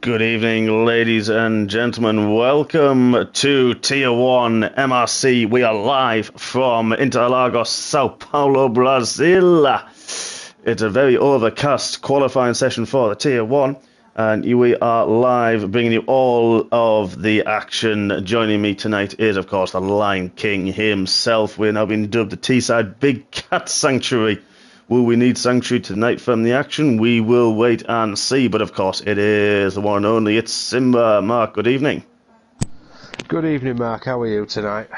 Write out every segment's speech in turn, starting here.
Good evening, ladies and gentlemen. Welcome to Tier 1 MRC. We are live from Interlagos, Sao Paulo, Brazil. It's a very overcast qualifying session for the Tier 1, and we are live bringing you all of the action. Joining me tonight is, of course, the Lion King himself. We're now being dubbed the T-Side Big Cat Sanctuary. Will we need Sanctuary tonight from the action? We will wait and see, but of course it is the one and only. It's Simba. Mark, good evening. Good evening, Mark. How are you tonight?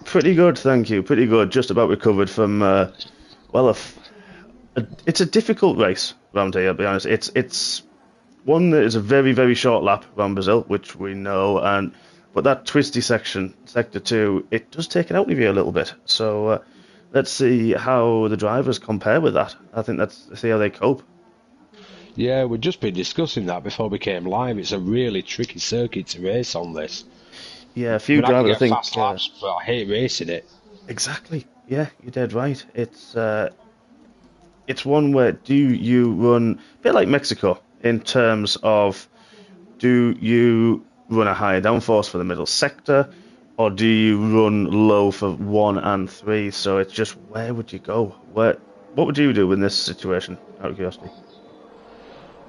Pretty good, thank you. Pretty good. Just about recovered from, it's a difficult race around here, to be honest. It's one that is a very, very short lap around Brazil, which we know, but that twisty section, Sector 2, it does take it out of you a little bit. So, let's see how the drivers compare with that. I think see how they cope. Yeah, we've just been discussing that before we came live. It's a really tricky circuit to race on this. Yeah, a few drivers, I think. Fast laps, but I hate racing it. Exactly. Yeah, you're dead right. It's one where do you run a bit like Mexico in terms of do you run a higher downforce for the middle sector, or do you run low for 1 and 3? So it's just, where would you go? What would you do in this situation, out of curiosity?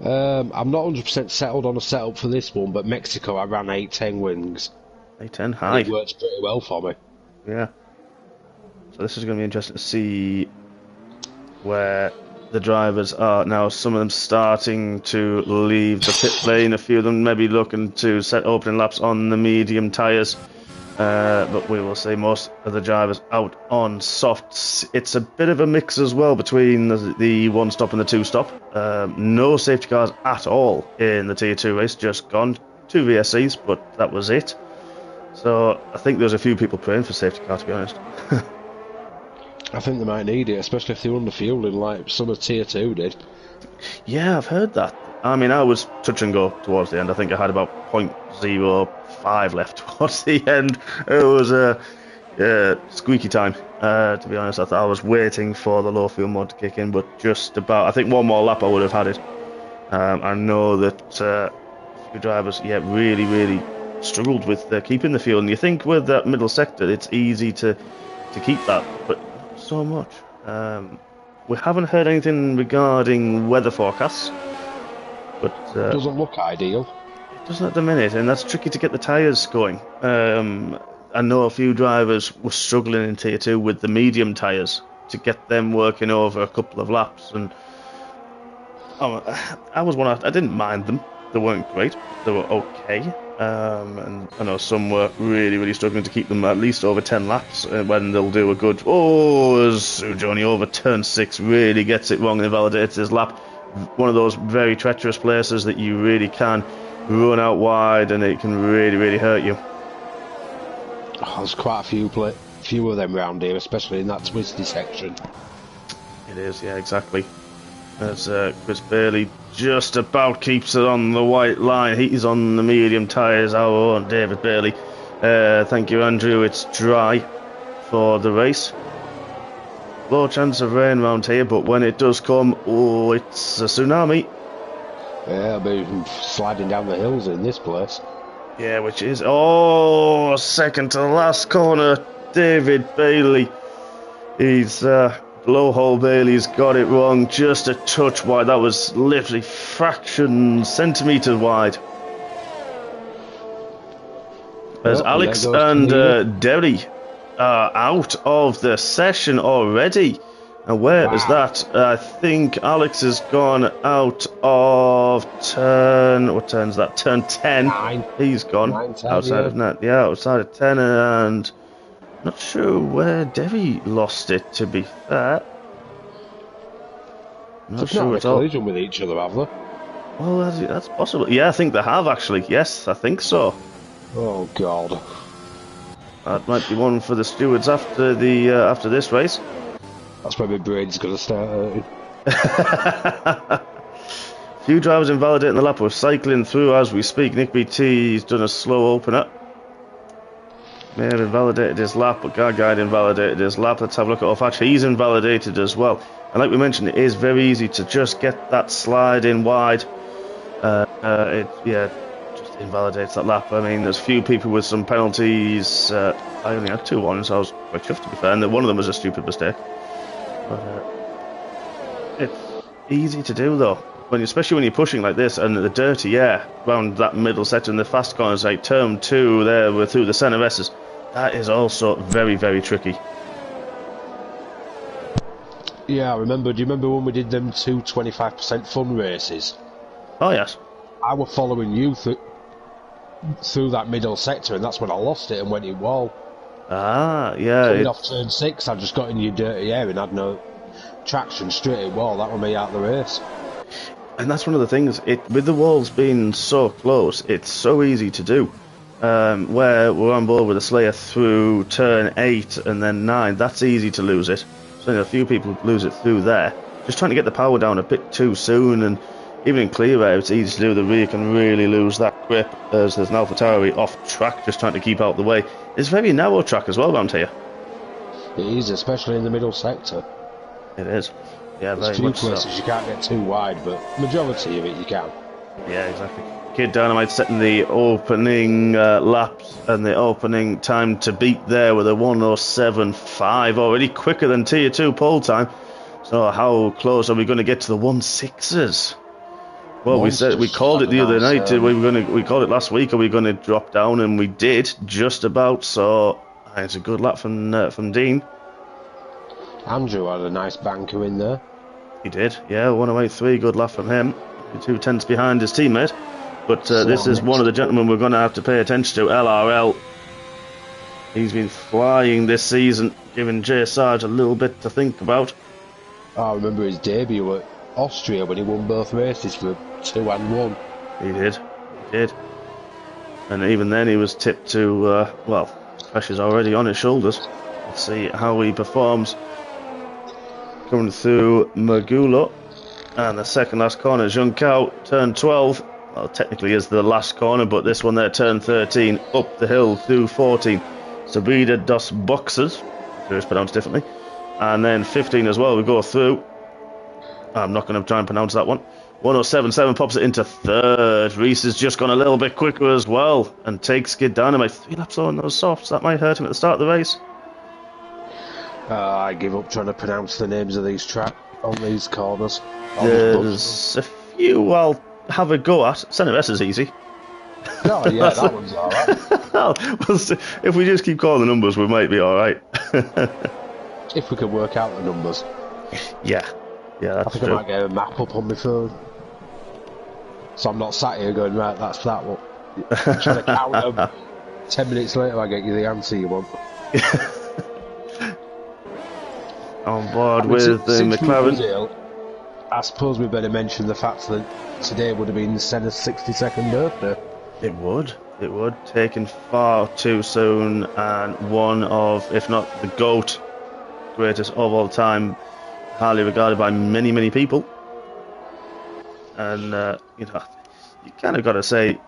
I'm not 100% settled on a setup for this one, but Mexico, I ran 810 wings. 810, high. It works pretty well for me. Yeah. So this is going to be interesting to see where the drivers are now. Some of them starting to leave the pit lane. A few of them maybe looking to set opening laps on the medium tyres. But we will see most of the drivers out on softs. It's a bit of a mix as well between the one stop and the two stop. No safety cars at all in the Tier 2 race, just gone. 2 VSCs, but that was it. So I think there's a few people praying for safety car, to be honest. I think they might need it, especially if they're under fueling like some of Tier 2 did. Yeah, I've heard that. I mean, I was touch and go towards the end. I think I had about 0.05 left towards the end. It was a squeaky time, to be honest. I was waiting for the low fuel mode to kick in, but just about. I think one more lap I would have had it. I know that a few drivers, really, really struggled with keeping the fuel. And you think with that middle sector, it's easy to keep that, but not so much. We haven't heard anything regarding weather forecasts. But doesn't look ideal. It doesn't at the minute, and that's tricky to get the tyres going. I know a few drivers were struggling in Tier 2 with the medium tyres to get them working over a couple of laps, and I was one. I didn't mind them. They weren't great. They were okay. And I know some were really, really struggling to keep them at least over 10 laps when they'll do a good. Oh, Sujoni over turn 6 really gets it wrong and invalidates his lap. One of those very treacherous places that you really can run out wide and it can really, really hurt you. Oh, there's quite a few of them round here, especially in that twisty section. It is, yeah, exactly. As Chris Bailey just about keeps it on the white line. He's on the medium tyres, our own David Bailey. Thank you, Andrew. It's dry for the race. Low chance of rain around here, but when it does come, it's a tsunami. Yeah, I'll be sliding down the hills in this place. Yeah, which is, second to last corner, David Bailey. He's, Blowhole Bailey's got it wrong, just a touch wide. That was literally fraction centimetres wide. As Alex and Derry are out of the session already. And where is that? I think Alex has gone out of turn. What turn's that? Turn 10. 9. He's gone 9, 10, outside of net. Yeah, outside of 10, and not sure where Derry lost it. To be fair, not sure at all. Collision with each other, have they? Well, that's possible. Yeah, I think they have actually. Yes, I think so. Oh God. That might be one for the stewards after this race. That's where my brain's going to start hurting. Few drivers invalidating the lap. We're cycling through as we speak. Nick BT's done a slow opener. May have invalidated his lap, but Garguide invalidated his lap. Let's have a look at Ofatch. He's invalidated as well. And like we mentioned, it is very easy to just get that slide in wide. It just invalidates that lap. I mean, there's a few people with some penalties. I only had 2-1, so I was quite chuffed to be fair. And one of them was a stupid mistake. But it's easy to do though, especially when you're pushing like this and the dirty air around that middle sector and the fast corners like turn 2 there with through the centre S's. That is also very, very tricky. Yeah, I remember. Do you remember when we did them 25% fun races? Oh yes. I was following you through that middle sector, and that's when I lost it and went in wall. Ah, yeah. Coming off turn 6, I just got in your dirty air and had no traction straight in wall. That was me out of the race. And that's one of the things. With the walls being so close, it's so easy to do. Where we're on board with a Slayer through turn 8 and then 9, that's easy to lose it. So a few people lose it through there. Just trying to get the power down a bit too soon, and even in clear air, it's easy to do. The rear can really lose that grip as there's an AlphaTauri off track, just trying to keep out the way. It's a very narrow track as well around here. It is, especially in the middle sector. It is. Yeah, There's very a few much places so. you can't get too wide, but majority of it you can. Yeah, exactly. Kid Dynamite setting the opening laps and the opening time to beat there with a 1:07.5, already quicker than Tier 2 pole time. So how close are we going to get to the 1:06s? Well, we called it the other night. We called it last week. Are we going to drop down? And we did just about. So it's a good lap from Dean. Andrew had a nice banker in there. He did, yeah. 1:08.3, good lap from him. 2 tenths behind his teammate. But this is one of the gentlemen we're going to have to pay attention to, LRL. He's been flying this season, giving Jay Sarge a little bit to think about. I remember his debut at Austria when he won both races for 2 and 1. He did. And even then he was tipped to, pressure's already on his shoulders. Let's see how he performs. Coming through Magulo. And the second last corner, Junkao, turn 12. Well, technically is the last corner, but this one there, turn 13, up the hill through 14. Subida dos Boxes, if it is pronounced differently. And then 15 as well, we go through. I'm not going to try and pronounce that one. 1:07.7 pops it into third. Reese has just gone a little bit quicker as well and takes Skid Dynamite 3 laps on those softs. That might hurt him at the start of the race. I give up trying to pronounce the names of these tracks on these corners. There's a few I'll have a go at. Centre S is easy. Oh yeah, that one's alright. Well, if we just keep calling the numbers, we might be alright. If we can work out the numbers. Yeah, that's I think true. I might get a map up on my phone. So I'm not sat here going, right, that's that one. I'm trying to count them. 10 minutes later I get you the answer you want. On board with the McLaren. I suppose we better mention the fact that today would have been Senna's 62nd birthday. It would. Taken far too soon, and one of, if not the GOAT, greatest of all time, highly regarded by many, many people. And, you kind of got to say,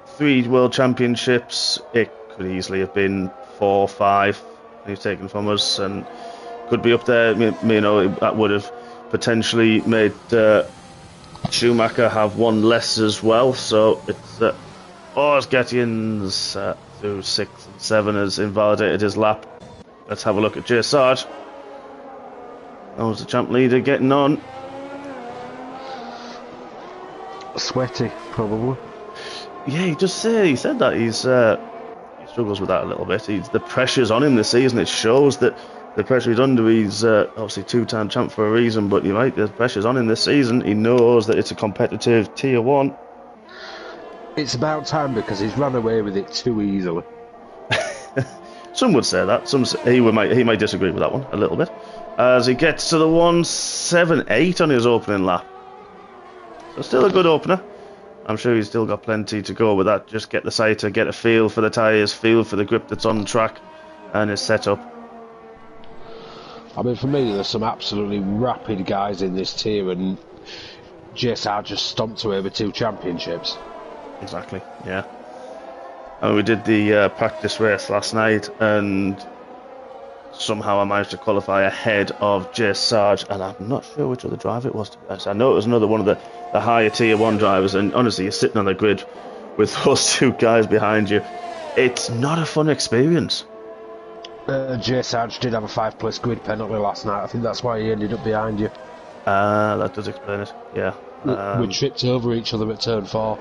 3 world championships, it could easily have been 4 or 5 he's taken from us, and could be up there. That would have potentially made Schumacher have 1 less as well. So it's Orsgettians through 6 and 7 has invalidated his lap. Let's have a look at Jay Sarge. That was the champ leader getting on. Sweaty, probably. Yeah, he said that he struggles with that a little bit. The pressure's on him this season. It shows that the pressure he's under. He's obviously 2-time champ for a reason, but you're right, the pressure's on him this season. He knows that it's a competitive Tier 1. It's about time because he's run away with it too easily. Some would say that. He might disagree with that one a little bit. As he gets to the 1:07.8 on his opening lap. So still a good opener. I'm sure he's still got plenty to go with that. Just get the sighter, get a feel for the tyres, feel for the grip that's on track and his setup. I mean, for me, there's some absolutely rapid guys in this tier, and JSR just stomped away with 2 championships. Exactly, yeah. And we did the practice race last night, and somehow I managed to qualify ahead of Jay Sarge, and I'm not sure which other driver it was, to be honest. I know it was another one of the higher tier 1 drivers, and honestly, you're sitting on the grid with those 2 guys behind you. It's not a fun experience. Jay Sarge did have a 5+ grid penalty last night. I think that's why he ended up behind you. That does explain it, yeah. We tripped over each other at turn 4.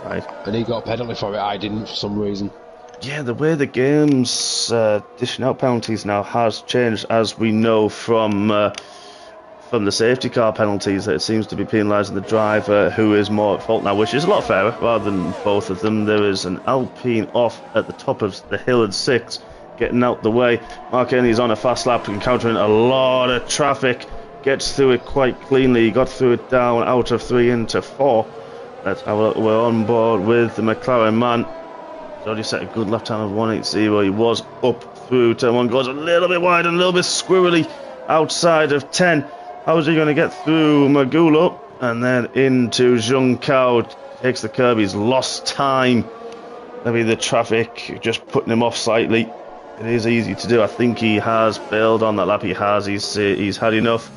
Right. And he got a penalty for it, I didn't for some reason. Yeah, the way the game's dishing out penalties now has changed, as we know from the safety car penalties, that it seems to be penalising the driver who is more at fault now, which is a lot fairer rather than both of them. There is an Alpine off at the top of the hill at 6, getting out the way. Mark Haney's on a fast lap, encountering a lot of traffic, gets through it quite cleanly. He got through it down out of 3 into 4. Let's have a look. We're on board with the McLaren man. He's already set a good lap time of 180. He was up through turn 1, goes a little bit wide and a little bit squirrely outside of 10. How is he going to get through Magulo? And then into Zheng Kao. Takes the curb. He's lost time. Maybe the traffic just putting him off slightly. It is easy to do. I think he has bailed on that lap. He has. He's had enough.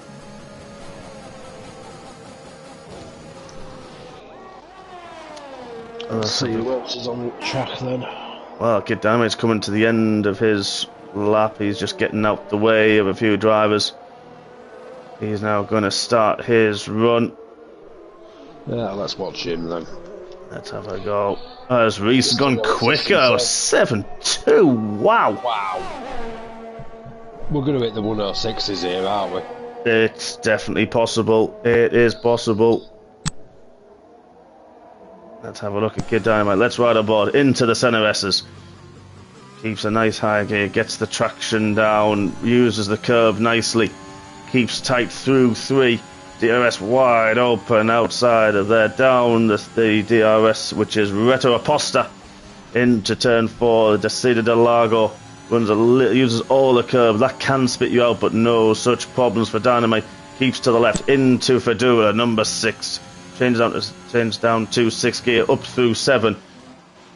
Let's see who else is on the track then. Well, Kid Dynamite's coming to the end of his lap. He's just getting out the way of a few drivers. He's now going to start his run. Yeah, let's watch him then. Let's have a go. As Reese has gone quicker. 7.2. Wow. Wow. We're going to hit the 106s here, aren't we? It's definitely possible. It is possible. Let's have a look at Kid Dynamite. Let's ride aboard into the Senna S's. Keeps a nice high gear, gets the traction down, uses the curve nicely, keeps tight through 3. DRS wide open outside of there, down the DRS, which is Reto Aposta, into turn 4. Descida del Lago uses all the curve. That can spit you out, but no such problems for Dynamite. Keeps to the left into Fedura, number 6. Changes down to 6 gear, up through 7.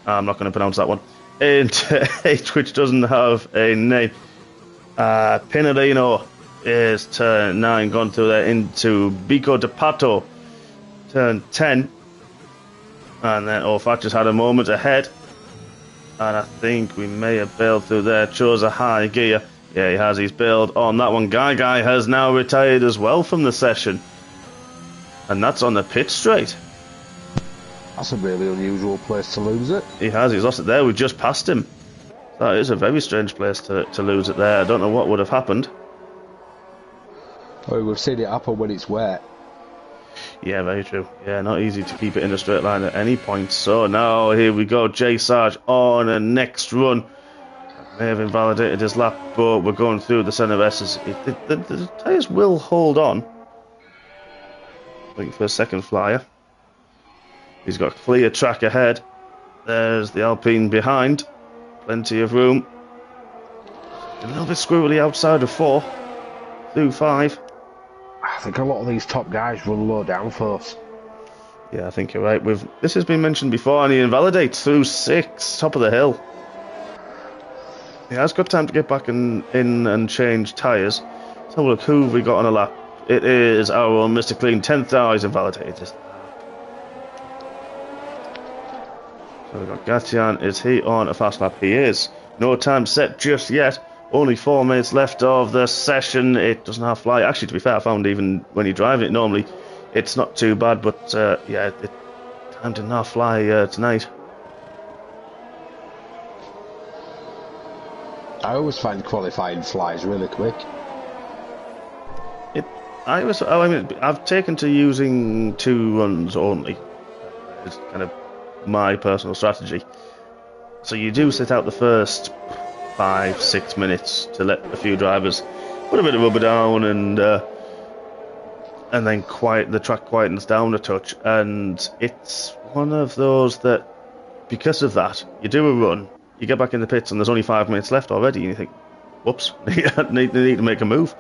I'm not going to pronounce that one. Into 8, which doesn't have a name. Pinarino is turn 9, gone through there into Bico de Pato, turn 10. And then Olfat just had a moment ahead. And I think we may have bailed through there. Chose a high gear. Yeah, he has. He's bailed on that one. Guy has now retired as well from the session. And that's on the pit straight. That's a really unusual place to lose it. He has. He's lost it there. We've just passed him. That is a very strange place to lose it there. I don't know what would have happened. Oh, we've seen it happen when it's wet. Yeah, very true. Yeah, not easy to keep it in a straight line at any point. So now here we go. Jay Sarge on a next run. May have invalidated his lap, but we're going through the centre of S's. The tyres will hold on. Waiting for a second flyer. He's got a clear track ahead. There's the Alpine behind. Plenty of room. A little bit squirrely outside of 4. Through 5. I think a lot of these top guys run low downforce. Yeah, I think you're right. This has been mentioned before, and he invalidates through 6, top of the hill. He has got time to get back in and change tyres. Let's have a look. Who have we got on a lap? It is our own Mr. Clean. 10th hour, he's invalidated. So we've got Gatian. Is he on a fast lap? He is. No time set just yet. Only 4 minutes left of the session. It doesn't have fly. Actually, to be fair, I found even when you drive it normally, it's not too bad. But yeah, time did not fly tonight. I always find qualifying flies really quick. I've taken to using 2 runs only. It's kind of my personal strategy. So you do sit out the first 5-6 minutes to let a few drivers put a bit of rubber down, and then the track quietens down a touch. And it's one of those that, because of that, you do a run, you get back in the pits, and there's only 5 minutes left already, and you think, whoops, they need to make a move.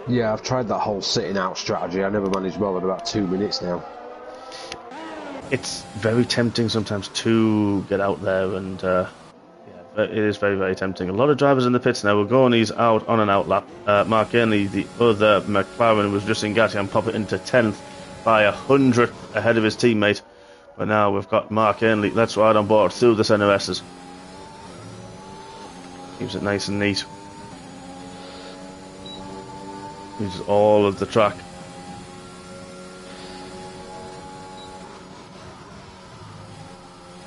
Yeah, I've tried that whole sitting out strategy. I never managed more than about 2 minutes now. It's very tempting sometimes to get out there and it is very, very tempting. A lot of drivers in the pits now. We're out on an out lap. Mark Ainley, the other McLaren, was just in Gatti and pop it into 10th by 100th ahead of his teammate. But now we've got Mark Ainley. Let's ride on board through the NOSs. Keeps it nice and neat. Uses all of the track.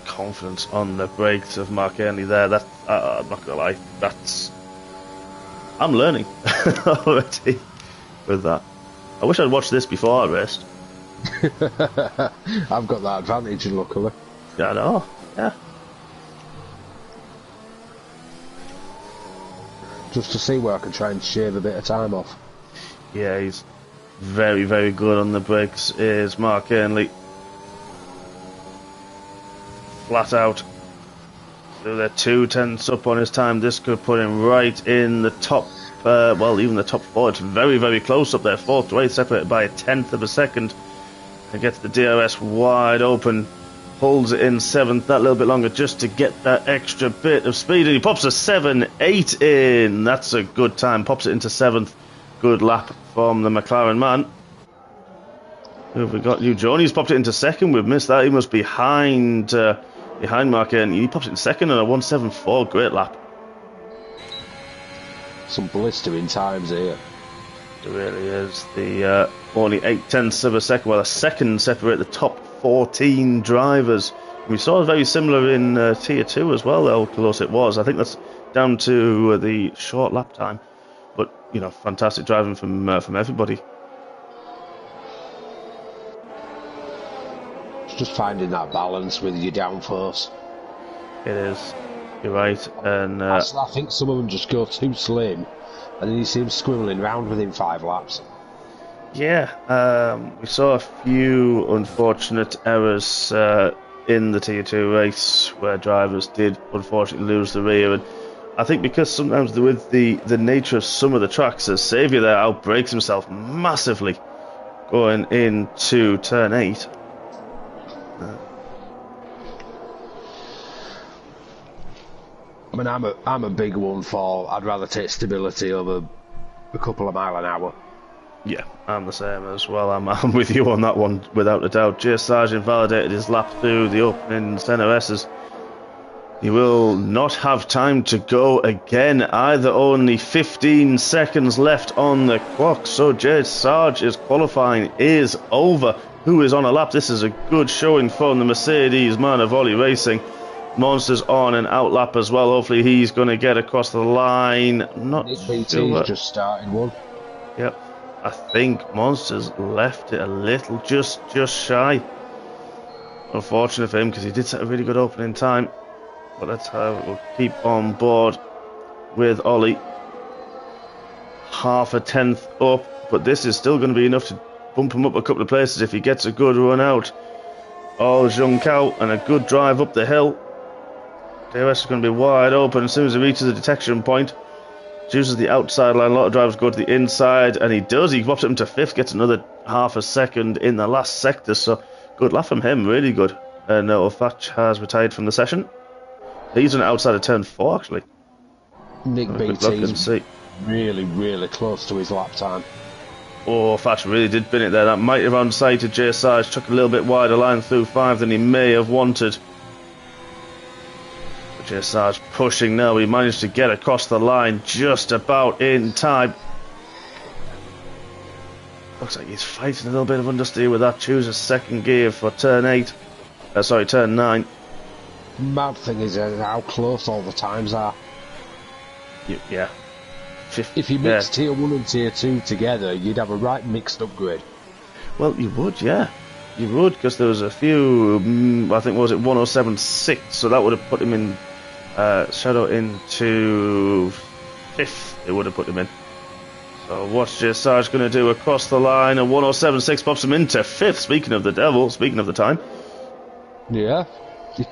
Confidence on the brakes of Mark Ainley there. That I'm not gonna lie. I'm learning already with that. I wish I'd watched this before I raced. I've got that advantage, luckily. Yeah, I know. Yeah. Just to see where I can try and shave a bit of time off. Yeah, he's very, very good on the brakes. Is Mark Ainley. Flat out. So they're 2/10 up on his time. This could put him right in the top, well, even the top 4. It's very, very close up there. 4th to 8th, separated by 1/10 of a second. And gets the DRS wide open. Holds it in 7th that little bit longer just to get that extra bit of speed. And he pops a 7.8 in. That's a good time. Pops it into 7th. Good lap from the McLaren man. Who have we got? New Joni's popped it into 2nd. We've missed that. He must be behind Mark Ainley. He pops it in 2nd and a 1.74. Great lap. Some blistering times here. It really is. The only 0.8 of a second. Well, a second separate the top 14 drivers. We saw very similar in Tier 2 as well, how close it was. I think that's down to the short lap time. But, you know, fantastic driving from everybody. It's just finding that balance with your downforce. It is. You're right. And I think some of them just go too slim, and then you see them squibbling around within 5 laps. Yeah, we saw a few unfortunate errors in the Tier 2 race where drivers did unfortunately lose the rear, and I think because sometimes with the nature of some of the tracks, as Xavier there outbrakes himself massively going into turn 8. I mean, I'm a big one for I'd rather take stability over a couple of mile an hour. Yeah, I'm the same as well. I'm with you on that one without a doubt. Jay Sargent validated his lap through the opening center S's. He will not have time to go again either. Only 15 seconds left on the clock. So Jay Sarge's qualifying is over. Who is on a lap? This is a good showing from the Mercedes Manavoli Racing. Monster's on an out lap as well. Hopefully he's going to get across the line. Not BT's sure. just started one. Yep. I think Monster's left it a little, just shy. Unfortunate for him because he did set a really good opening time. But that's how we'll keep on board with Ollie. Half a 10th up, but this is still going to be enough to bump him up a couple of places if he gets a good run out. Oh, Zhong Kao and a good drive up the hill. DRS is going to be wide open as soon as he reaches the detection point. Chooses the outside line. A lot of drivers go to the inside, and he does. He pops it into 5th, gets another half a second in the last sector. So good lap from him, really good. And O'Fatch has retired from the session. He's on the outside of turn 4, actually. Nick BT's really, really close to his lap time. Oh, Thatch really did bin it there. That might have unsighted Jay Sarge. Took a little bit wider line through 5 than he may have wanted. But Jay Sarge pushing now. He managed to get across the line just about in time. Looks like he's fighting a little bit of understeer with that. Chooses second gear for turn 9. Mad thing is how close all the times are. Yeah. If you mix Tier 1 and Tier 2 together, you'd have a right mixed up grid. Well, you would, yeah. You would, because there was a few, I think, was it 107.6, so that would have put him in, Shadow into 5th, it would have put him in. So what's Jay Sarge going to do across the line? A 107.6 pops him into 5th, speaking of the devil, speaking of the time. Yeah.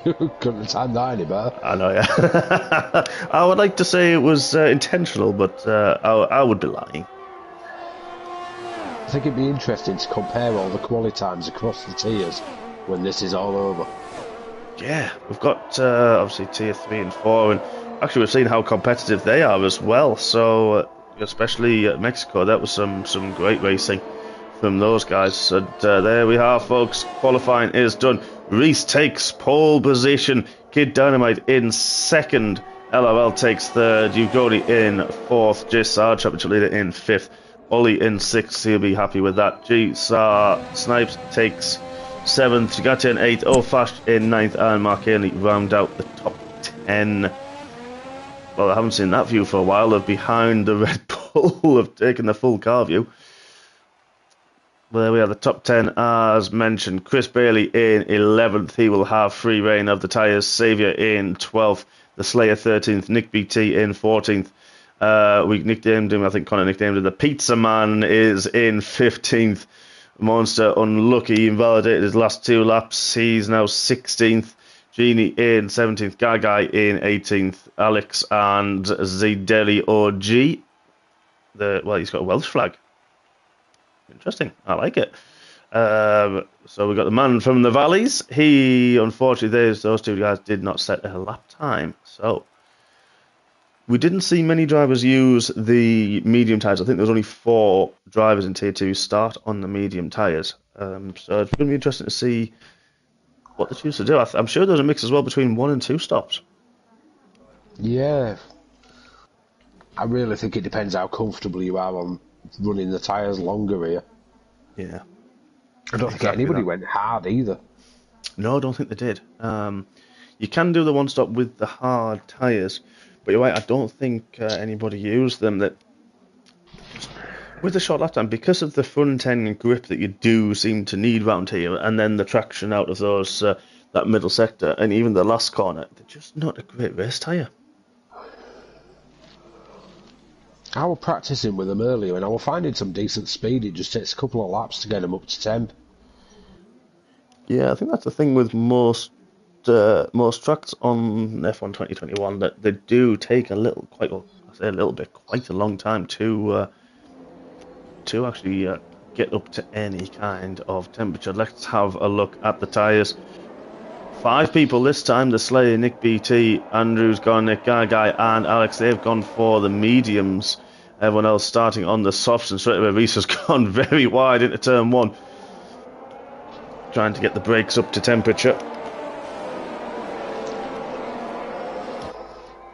You couldn't have timed that any better. I know, yeah. I would like to say it was intentional, but I would be lying. I think it'd be interesting to compare all the quali times across the tiers when this is all over. Yeah, we've got obviously tier 3 and 4, and actually, we've seen how competitive they are as well. So, especially Mexico, that was some great racing from those guys. And there we are, folks. Qualifying is done. Reese takes pole position. Kid Dynamite in second. LRL takes third. Ugoni in fourth. J Sar, championship leader, in fifth. Ollie in sixth. He'll be happy with that. G Sar Snipes takes seventh. Gatti in eighth. Ofash in ninth. And Mark Haley round out the top 10. Well, I haven't seen that view for a while. They're behind the Red Bull of taking the full car view. Well, there we are, the top 10 as mentioned. Chris Bailey in 11th. He will have free reign of the tyres. Saviour in 12th. The Slayer 13th. Nick BT in 14th. We nicknamed him, I think Connor nicknamed him. The Pizza Man is in 15th. Monster unlucky, invalidated his last 2 laps. He's now 16th. Genie in 17th. Gagai in 18th. Alex and Zideli OG. Well, he's got a Welsh flag. Interesting. I like it. So we've got the man from the valleys. He, unfortunately, those two guys did not set a lap time. So we didn't see many drivers use the medium tyres. I think there was only 4 drivers in Tier 2 start on the medium tyres. So it's going to be interesting to see what they choose to do. I'm sure there's a mix as well between 1 and 2 stops. Yeah. I really think it depends how comfortable you are on running the tyres longer here. Yeah. I don't think anybody went hard either. No, I don't think they did. You can do the one stop with the hard tyres, but you're right, I don't think anybody used them. That with the short lap time, because of the front end grip that you do seem to need round here, and then the traction out of those that middle sector, and even the last corner, they're just not a great race tyre. I was practicing with them earlier and I was finding some decent speed. It just takes a couple of laps to get them up to temp. Yeah, I think that's the thing with most tracks on F1 2021, that they do take quite a long time to actually get up to any kind of temperature. Let's have a look at the tyres. 5 people this time. The Slayer, Nick BT, Andrew's gone, Nick Guy, and Alex. They've gone for the mediums. Everyone else starting on the softs, and straight away Reese has gone very wide into turn 1. Trying to get the brakes up to temperature.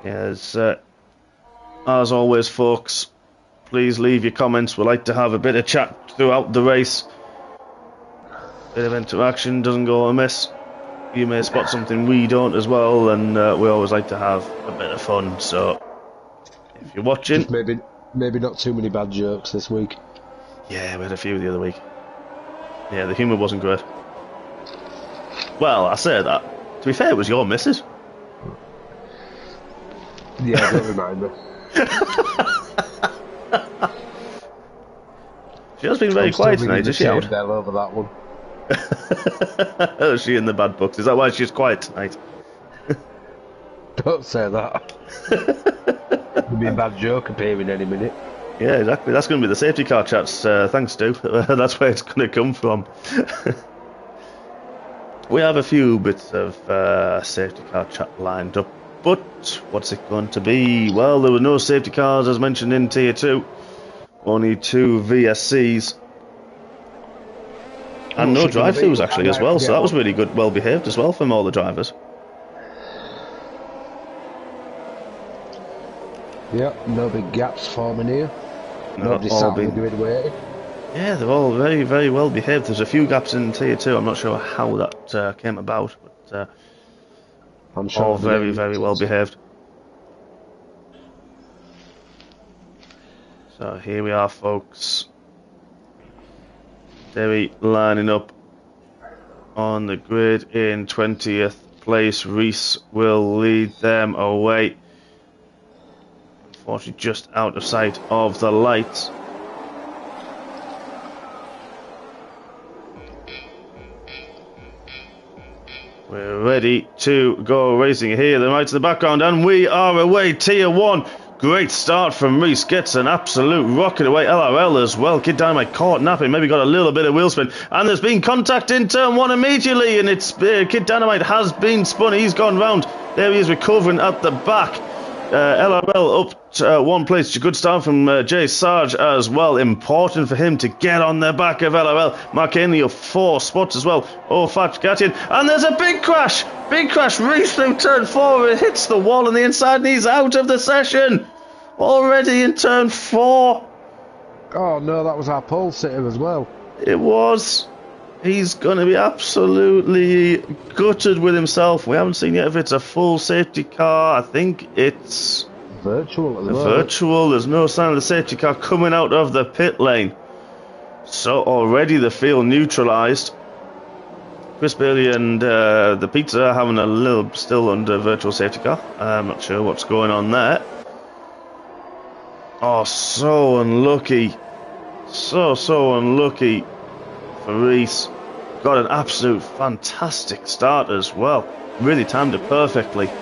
Yes, as always, folks, please leave your comments. We like to have a bit of chat throughout the race. Bit of interaction doesn't go amiss. You may spot something we don't as well, and we always like to have a bit of fun. So, if you're watching, maybe not too many bad jokes this week. Yeah, we had a few the other week. Yeah, the humour wasn't great. Well, I say that. To be fair, it was your missus. Yeah, don't remind me. She has been very quiet tonight, has she? Bell over that one. Is she in the bad books? Is that why she's quiet tonight? Don't say that. There'll be a bad joke appearing any minute. Yeah, exactly. That's going to be the safety car chats. Thanks, Stu. That's where it's going to come from. We have a few bits of safety car chat lined up, but what's it going to be? Well, there were no safety cars as mentioned in Tier 2. Only 2 VSCs. And no drive-throughs actually as well, so that was really good, well behaved as well from all the drivers. Yeah, no big gaps forming here. Nobody sat doing waiting. Yeah, they're all very, very well behaved. There's a few gaps in Tier 2. I'm not sure how that came about, but I'm sure all very, very well behaved. So here we are, folks. Derry lining up on the grid in 20th place. Reese will lead them away. Unfortunately, just out of sight of the lights. We're ready to go racing here. The lights in the background, and we are away. Tier 1. Great start from Reese. Gets an absolute rocket away. LRL as well. Kid Dynamite caught napping. Maybe got a little bit of wheel spin. And there's been contact in turn 1 immediately. And it's Kid Dynamite has been spun. He's gone round. There he is recovering at the back. LRL up to, 1 place. Good start from Jay Sarge as well. Important for him to get on the back of LRL. Mark Ainley of 4 spots as well. Oh, Fat Gatien. And there's a big crash. Big crash. Reese through turn 4. It hits the wall on the inside and he's out of the session. Already in turn 4. Oh no, that was our pole sitter as well. It was. He's going to be absolutely gutted with himself. We haven't seen yet if it's a full safety car. I think it's virtual at the moment. Virtual. There's no sign of the safety car coming out of the pit lane. So already the field neutralised. Chris Bailey and the Pizza are having a little still under virtual safety car. I'm not sure what's going on there. Oh, so unlucky. So unlucky for Reese. Got an absolute fantastic start as well. Really timed it perfectly. I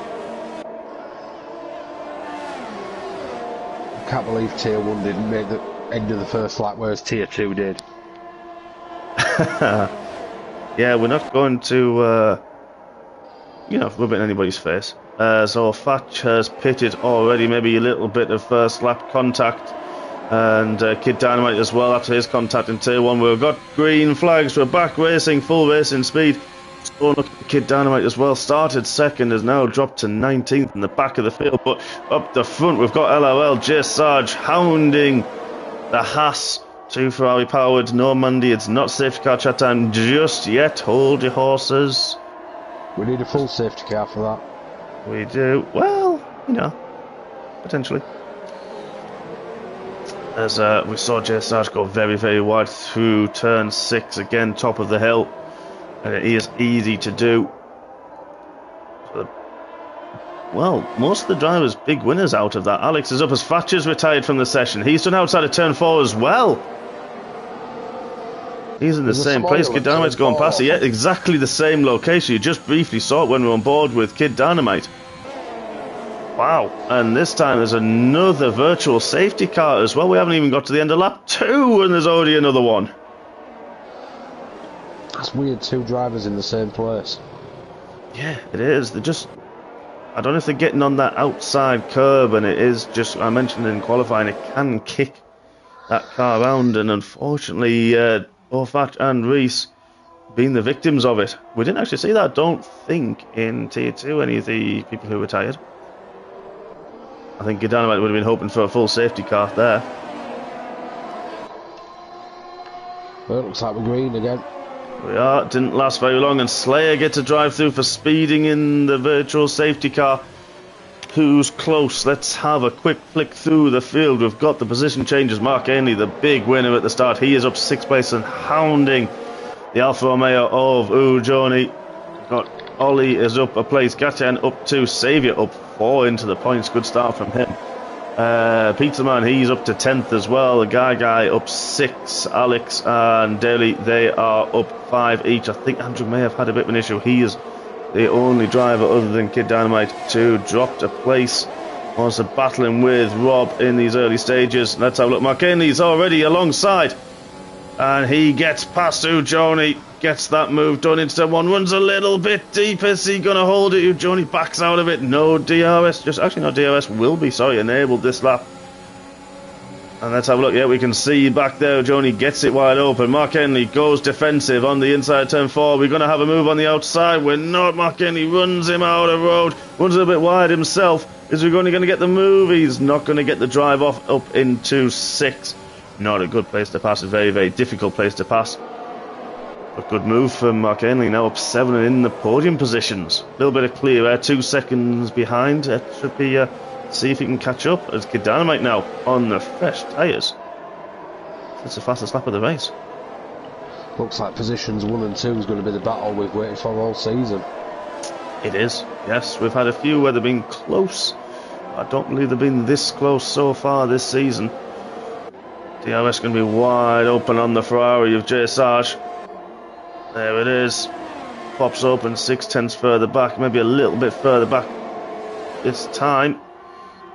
can't believe Tier 1 didn't make the end of the first lap, whereas Tier 2 did. Yeah, we're not going to, rub it in anybody's face. So Fatch has pitted already, maybe a little bit of first lap contact. And Kid Dynamite as well after his contact in Tier 1. We've got green flags. We're back racing, full racing speed. So look at Kid Dynamite as well. Started second, has now dropped to 19th in the back of the field. But up the front, we've got LRL, J Sarge hounding the Haas. 2 Ferrari powered. No Monday. It's not safety car chat time just yet. Hold your horses. We need a full safety car for that. We do. Well, potentially. As we saw Jay Sarge go very, very wide through turn 6 again, top of the hill, and it is easy to do. So, well, most of the drivers, big winners out of that. Alex is up as Thatcher's retired from the session. He's done outside of turn 4 as well. He's in the same place. Kid Dynamite's going past it. Yeah, exactly the same location. You just briefly saw it when we were on board with Kid Dynamite. Wow, and this time there's another virtual safety car as well. We haven't even got to the end of lap 2 and there's already another one. That's weird, 2 drivers in the same place. Yeah, it is. They're just... I don't know if they're getting on that outside curb, and it is just... I mentioned in qualifying, it can kick that car around, and unfortunately, Orfat and Reese being the victims of it. We didn't actually see that, I don't think, in Tier 2, any of the people who retired. I think Dynamite would have been hoping for a full safety car there. Well, it looks like we're green again. We are. Didn't last very long, and Slayer gets a drive through for speeding in the virtual safety car. Who's close? Let's have a quick flick through the field. We've got the position changes. Mark Ainley, the big winner at the start. He is up 6th place and hounding the Alfa Romeo of Ujoni. Got Ollie is up a place. Gatyan up 2. Saviour up 4 into the points. Good start from him. Pizza Man, he's up to 10th as well. The Guy up 6. Alex and Daly, they are up 5 each. I think Andrew may have had a bit of an issue. He is the only driver other than Kid Dynamite to drop a place. Also battling with Rob in these early stages. Let's have a look. Mark Ainley's already alongside. And he gets past Ujoni. Gets that move done into one. Runs a little bit deep. Is he going to hold it? Ujoni backs out of it. No DRS. No DRS will be, enabled this lap. And let's have a look. Yeah, we can see back there. Ujoni gets it wide open. Mark Henley goes defensive on the inside turn 4. We're going to have a move on the outside. We're not. Mark Henley runs him out of road. Runs a little bit wide himself. Is we going to get the move? He's not going to get the drive off up into 6. Not a good place to pass. A very, very difficult place to pass. A good move from Mark Ainley, now up 7 and in the podium positions. A little bit of clear air, 2 seconds behind. It should be, see if he can catch up. As Kid Dynamite now on the fresh tyres. It's the fastest lap of the race. Looks like positions 1 and 2 is going to be the battle we've waited for all season. It is, yes. We've had a few where they've been close. I don't believe they've been this close so far this season. DRS going to be wide open on the Ferrari of Jay Sarge. There it is. Pops open 6/10 further back, maybe a little bit further back this time.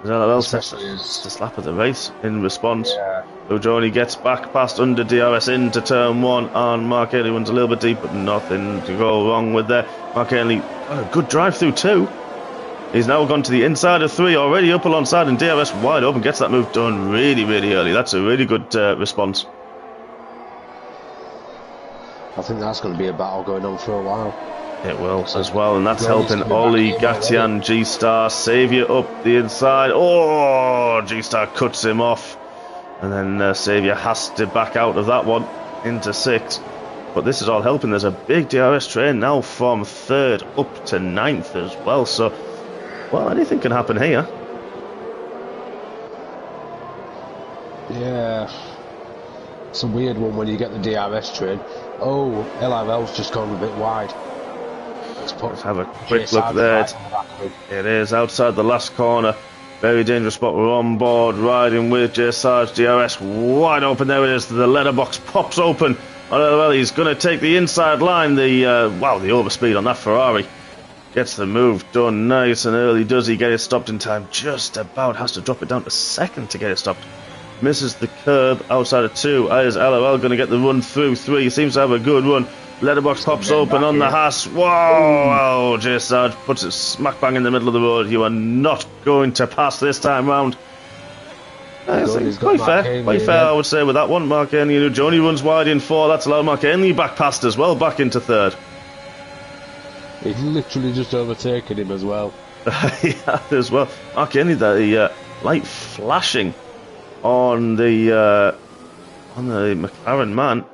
LRL sets the lap of the race in response. Yeah. Ujoni gets back past under DRS into turn 1 on Mark Ainley. Runs a little bit deep, but nothing to go wrong with there. Mark Ainley got a good drive through too. He's now gone to the inside of 3, already up alongside, and DRS wide open, gets that move done really, really early. That's a really good response. I think that's going to be a battle going on for a while. It will as well, and that's helping Ollie, Gatian, G-Star, Saviour up the inside. Oh, G-Star cuts him off, and then Saviour has to back out of that one into 6. But this is all helping. There's a big DRS train now from 3rd up to 9th as well, so, well, anything can happen here. Yeah, it's a weird one when you get the DRS train. Oh, LRL's just gone a bit wide. Let's have a quick look there. It is outside the last corner. Very dangerous spot. We're on board, riding with J Sarge. DRS wide open. There it is. The letterbox pops open. Well, he's going to take the inside line. Wow, the overspeed on that Ferrari. Gets the move done nice and early. Does he get it stopped in time? Just about. Has to drop it down to 2nd to get it stopped. Misses the curb outside of 2. Is LOL going to get the run through 3? He seems to have a good run. Letterbox pops open on the Haas. Whoa! J Sarge puts it smack bang in the middle of the road. You are not going to pass this time round. It's quite fair. Quite fair, I would say, with that one. Mark Ainley, Joni runs wide in 4. That's allowed Mark Ainley back past as well, back into 3rd. He's literally just overtaken him as well. Yeah, as well. Mark Ainley, the light flashing on the McLaren man.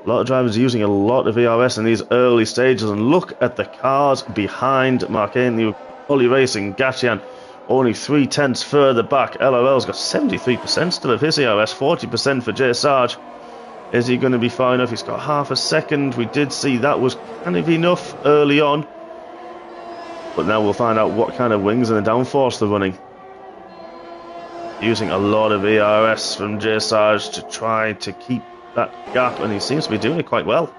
A lot of drivers are using a lot of ERS in these early stages, and look at the cars behind Mark Ainley. Ollie Racing, Gatian, only 3/10 further back. LOL's got 73% still of his ERS, 40% for J Sarge. Is he going to be far enough? He's got half a second. We did see that was kind of enough early on, but now we'll find out what kind of wings and the downforce they're running. Using a lot of ERS from J Sarge to try to keep that gap, and he seems to be doing it quite well.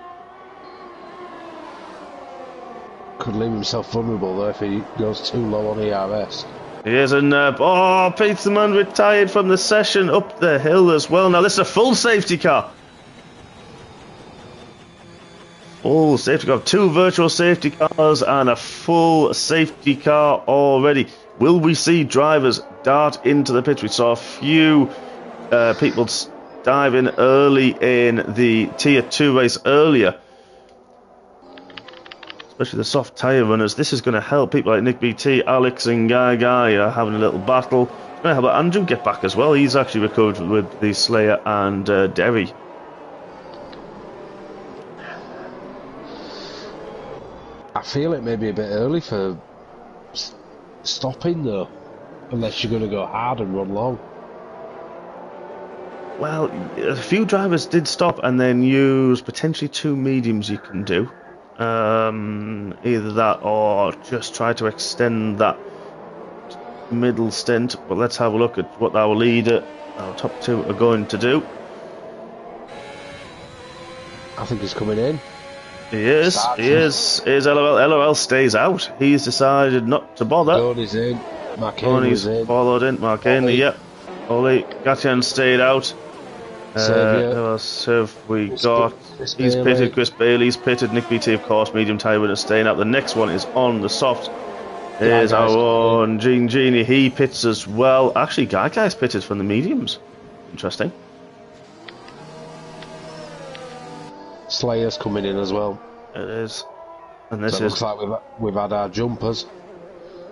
Could leave himself vulnerable though if he goes too low on ERS. He is, and Peterman retired from the session up the hill as well. Now this is a full safety car. Full safety car, 2 virtual safety cars and a full safety car already. Will we see drivers dart into the pit? We saw a few people dive in early in the Tier 2 race earlier. Especially the soft tyre runners. This is going to help people like Nick BT, Alex and Guy are having a little battle. It's going to help Andrew get back as well. He's actually recovered with the Slayer and Derry. I feel it may be a bit early for stopping though, unless you're going to go hard and run long. Well, a few drivers did stop and then use potentially 2 mediums you can do. Either that or just try to extend that middle stint. But let's have a look at what our leader, our top 2 are going to do. I think he's coming in. He is. He is. Is LOL. LOL stays out. He's decided not to bother. Tony's in. Mark Ainley's in. Followed in. Mark Ainley, yep. Ollie Gatian stayed out. Who else have we got? He's pitted. Chris Bailey's pitted. Nick BT, of course, medium tyre winner, staying out. The next one is on the soft. Here's our own Genie. He pits as well. Actually, Guy's pitted from the mediums. Interesting. Slayer's coming in as well. It is. And this so it looks like we've had our jumpers.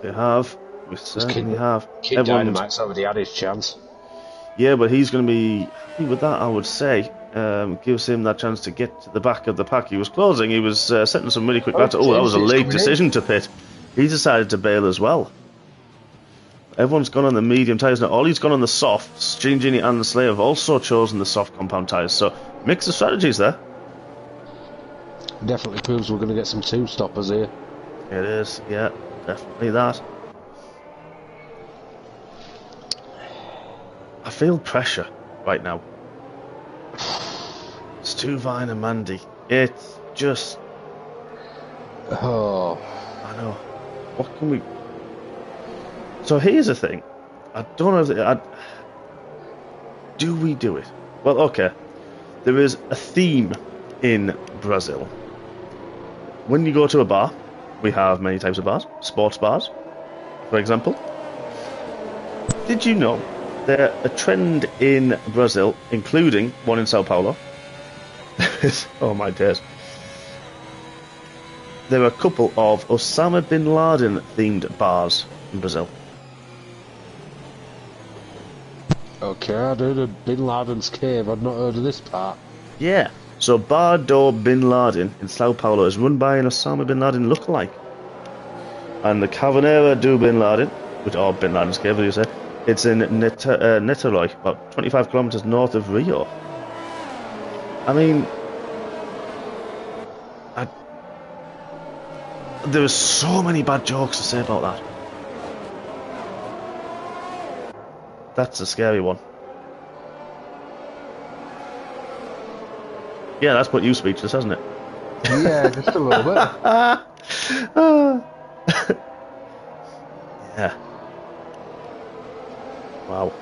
We have. We certainly have. Kid Dynamite's already had his chance. Yeah, but he's going to be happy with that, I would say. Gives him that chance to get to the back of the pack. He was closing. He was setting some really quick battles. Oh, that was a late decision to pit. He decided to bail as well. Everyone's gone on the medium tyres now. Ollie's gone on the softs. Genie and the Slayer have also chosen the soft compound tyres. So, mix of strategies there. Definitely proves we're going to get some 2-stoppers here. It is, yeah, definitely that. I feel pressure right now. Stu Vine and Mandy. It's just... Oh. I know. What can we... So here's the thing. I don't know if... Do we do it? Well, okay. There is a theme in Brazil. When you go to a bar, we have many types of bars. Sports bars, for example. Did you know that a trend in Brazil, including one in Sao Paulo, oh my days, there are a couple of Osama bin Laden themed bars in Brazil. Okay, I'd heard of Bin Laden's cave. I'd not heard of this part. Yeah, so Bar do Bin Laden in Sao Paulo is run by an Osama bin Laden lookalike. And the Caverneira do Bin Laden, or Bin Laden's cave, as you say, it's in Niterói, about 25 kilometers north of Rio. I mean, there are so many bad jokes to say about that. That's a scary one. Yeah, that's put you speechless, hasn't it? Yeah, just a little bit. Yeah. Wow.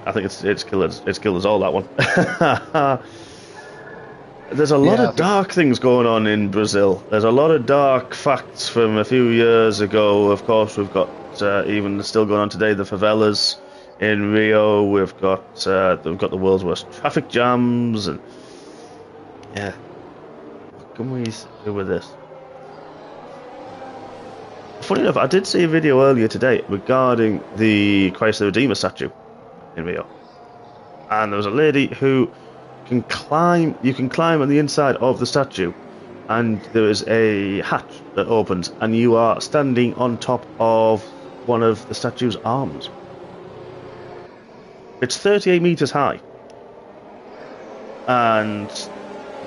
I think it's killed us all, that one. There's a lot of dark things going on in Brazil. There's a lot of dark facts from a few years ago. Of course, we've got even still going on today, the favelas in Rio. We've got the world's worst traffic jams, and yeah, what can we do with this? Funny enough, I did see a video earlier today regarding the Christ the Redeemer statue in Rio, and there was a lady who can climb. You can climb on the inside of the statue, and there is a hatch that opens, and you are standing on top of one of the statue's arms. It's 38 meters high, and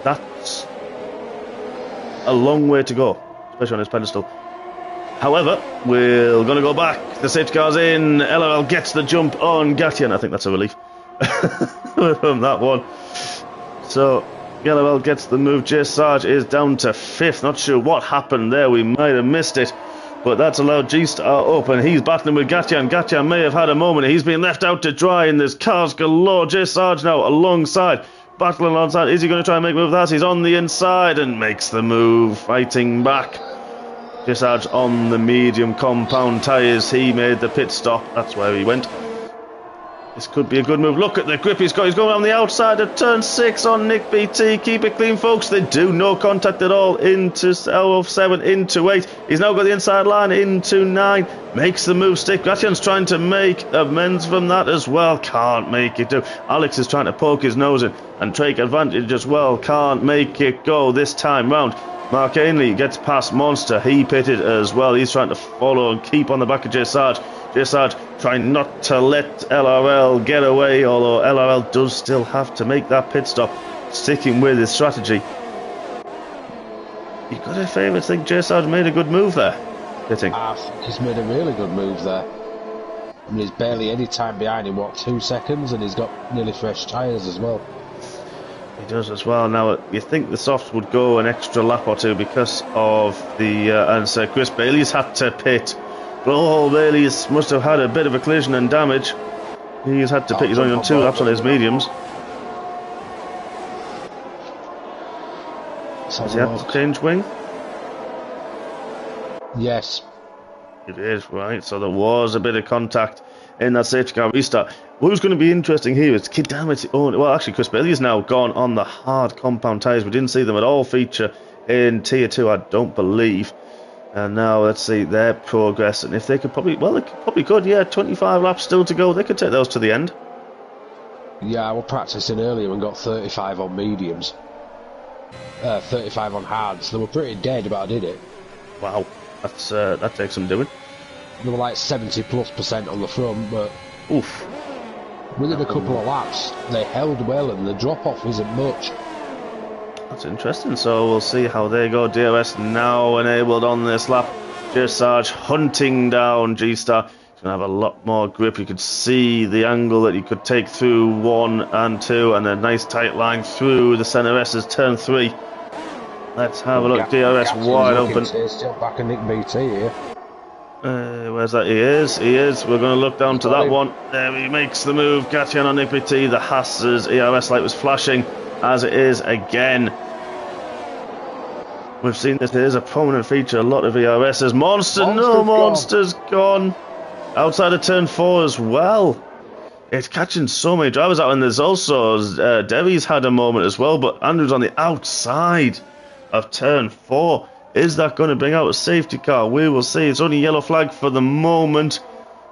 that's a long way to go, especially on this pedestal. However, we're going to go back. The safety car's in. LRL gets the jump on Gatian. I think that's a relief from that one. So, LRL gets the move. J Sarge is down to 5th. Not sure what happened there. We might have missed it. But that's allowed G-Star open. He's battling with Gatian. Gatian may have had a moment. He's been left out to dry, and there's cars galore. J Sarge now alongside. Battling alongside. Is he going to try and make a move? That he's on the inside and makes the move. Fighting back. J Sarge on the medium compound tyres. He made the pit stop. That's where he went. This could be a good move. Look at the grip he's got. He's going on the outside of turn 6 on Nick BT. Keep it clean, folks. They do no contact at all into 7 into 8. He's now got the inside line into 9. Makes the move stick. Gratian's trying to make amends from that as well. Can't make it do. Alex is trying to poke his nose in and take advantage as well. Can't make it go this time round. Mark Ainley gets past Monster. He pitted as well. He's trying to follow and keep on the back of J Sarge. J Sarge trying not to let LRL get away, although LRL does still have to make that pit stop, sticking with his strategy. You've got to favour think J Sarge made a good move there, I think. I think he's made a really good move there. I mean, he's barely any time behind him, 2 seconds, and he's got nearly fresh tyres as well. He does as well. Now, you think the softs would go an extra lap or two because of the answer. Chris Bailey's had to pit. Blowhole Bailey's must have had a bit of a collision and damage. He's had to pit. He's only on 2 laps on his mediums. Has he had to change wing? Yes. It is, right. So there was a bit of contact in that safety car restart. Who's going to be interesting here is Kid Damit's own. Well, actually, Chris Bailey has now gone on the hard compound tyres. We didn't see them at all feature in Tier 2, I don't believe. And now let's see their progress. And if they could probably, well, they probably could, yeah, 25 laps still to go. They could take those to the end. Yeah, I was practicing earlier and got 35 on mediums. 35 on hards. They were pretty dead, but I did it. Wow, that takes some doing. They were like 70+% on the front, but oof. Within a couple of laps, they held well, and the drop-off isn't much. That's interesting, so we'll see how they go. DRS now enabled on this lap. J Sarge hunting down G-Star. He's going to have a lot more grip. You could see the angle that he could take through 1 and 2, and a nice tight line through the centre S's turn 3. Let's have a look. DRS wide open. Still back in Nick BT here. Where's that? He is. We're going to look down to that one. There he makes the move. Gatian on Nick BT. The Haas's ERS light was flashing, as it is again. We've seen this. It is a prominent feature. A lot of ERSs. Monster's Monster's gone. Outside of turn 4 as well. It's catching so many drivers out, and there's also Devi's had a moment as well, but Andrew's on the outside of turn 4. Is that going to bring out a safety car? We will see. It's only yellow flag for the moment.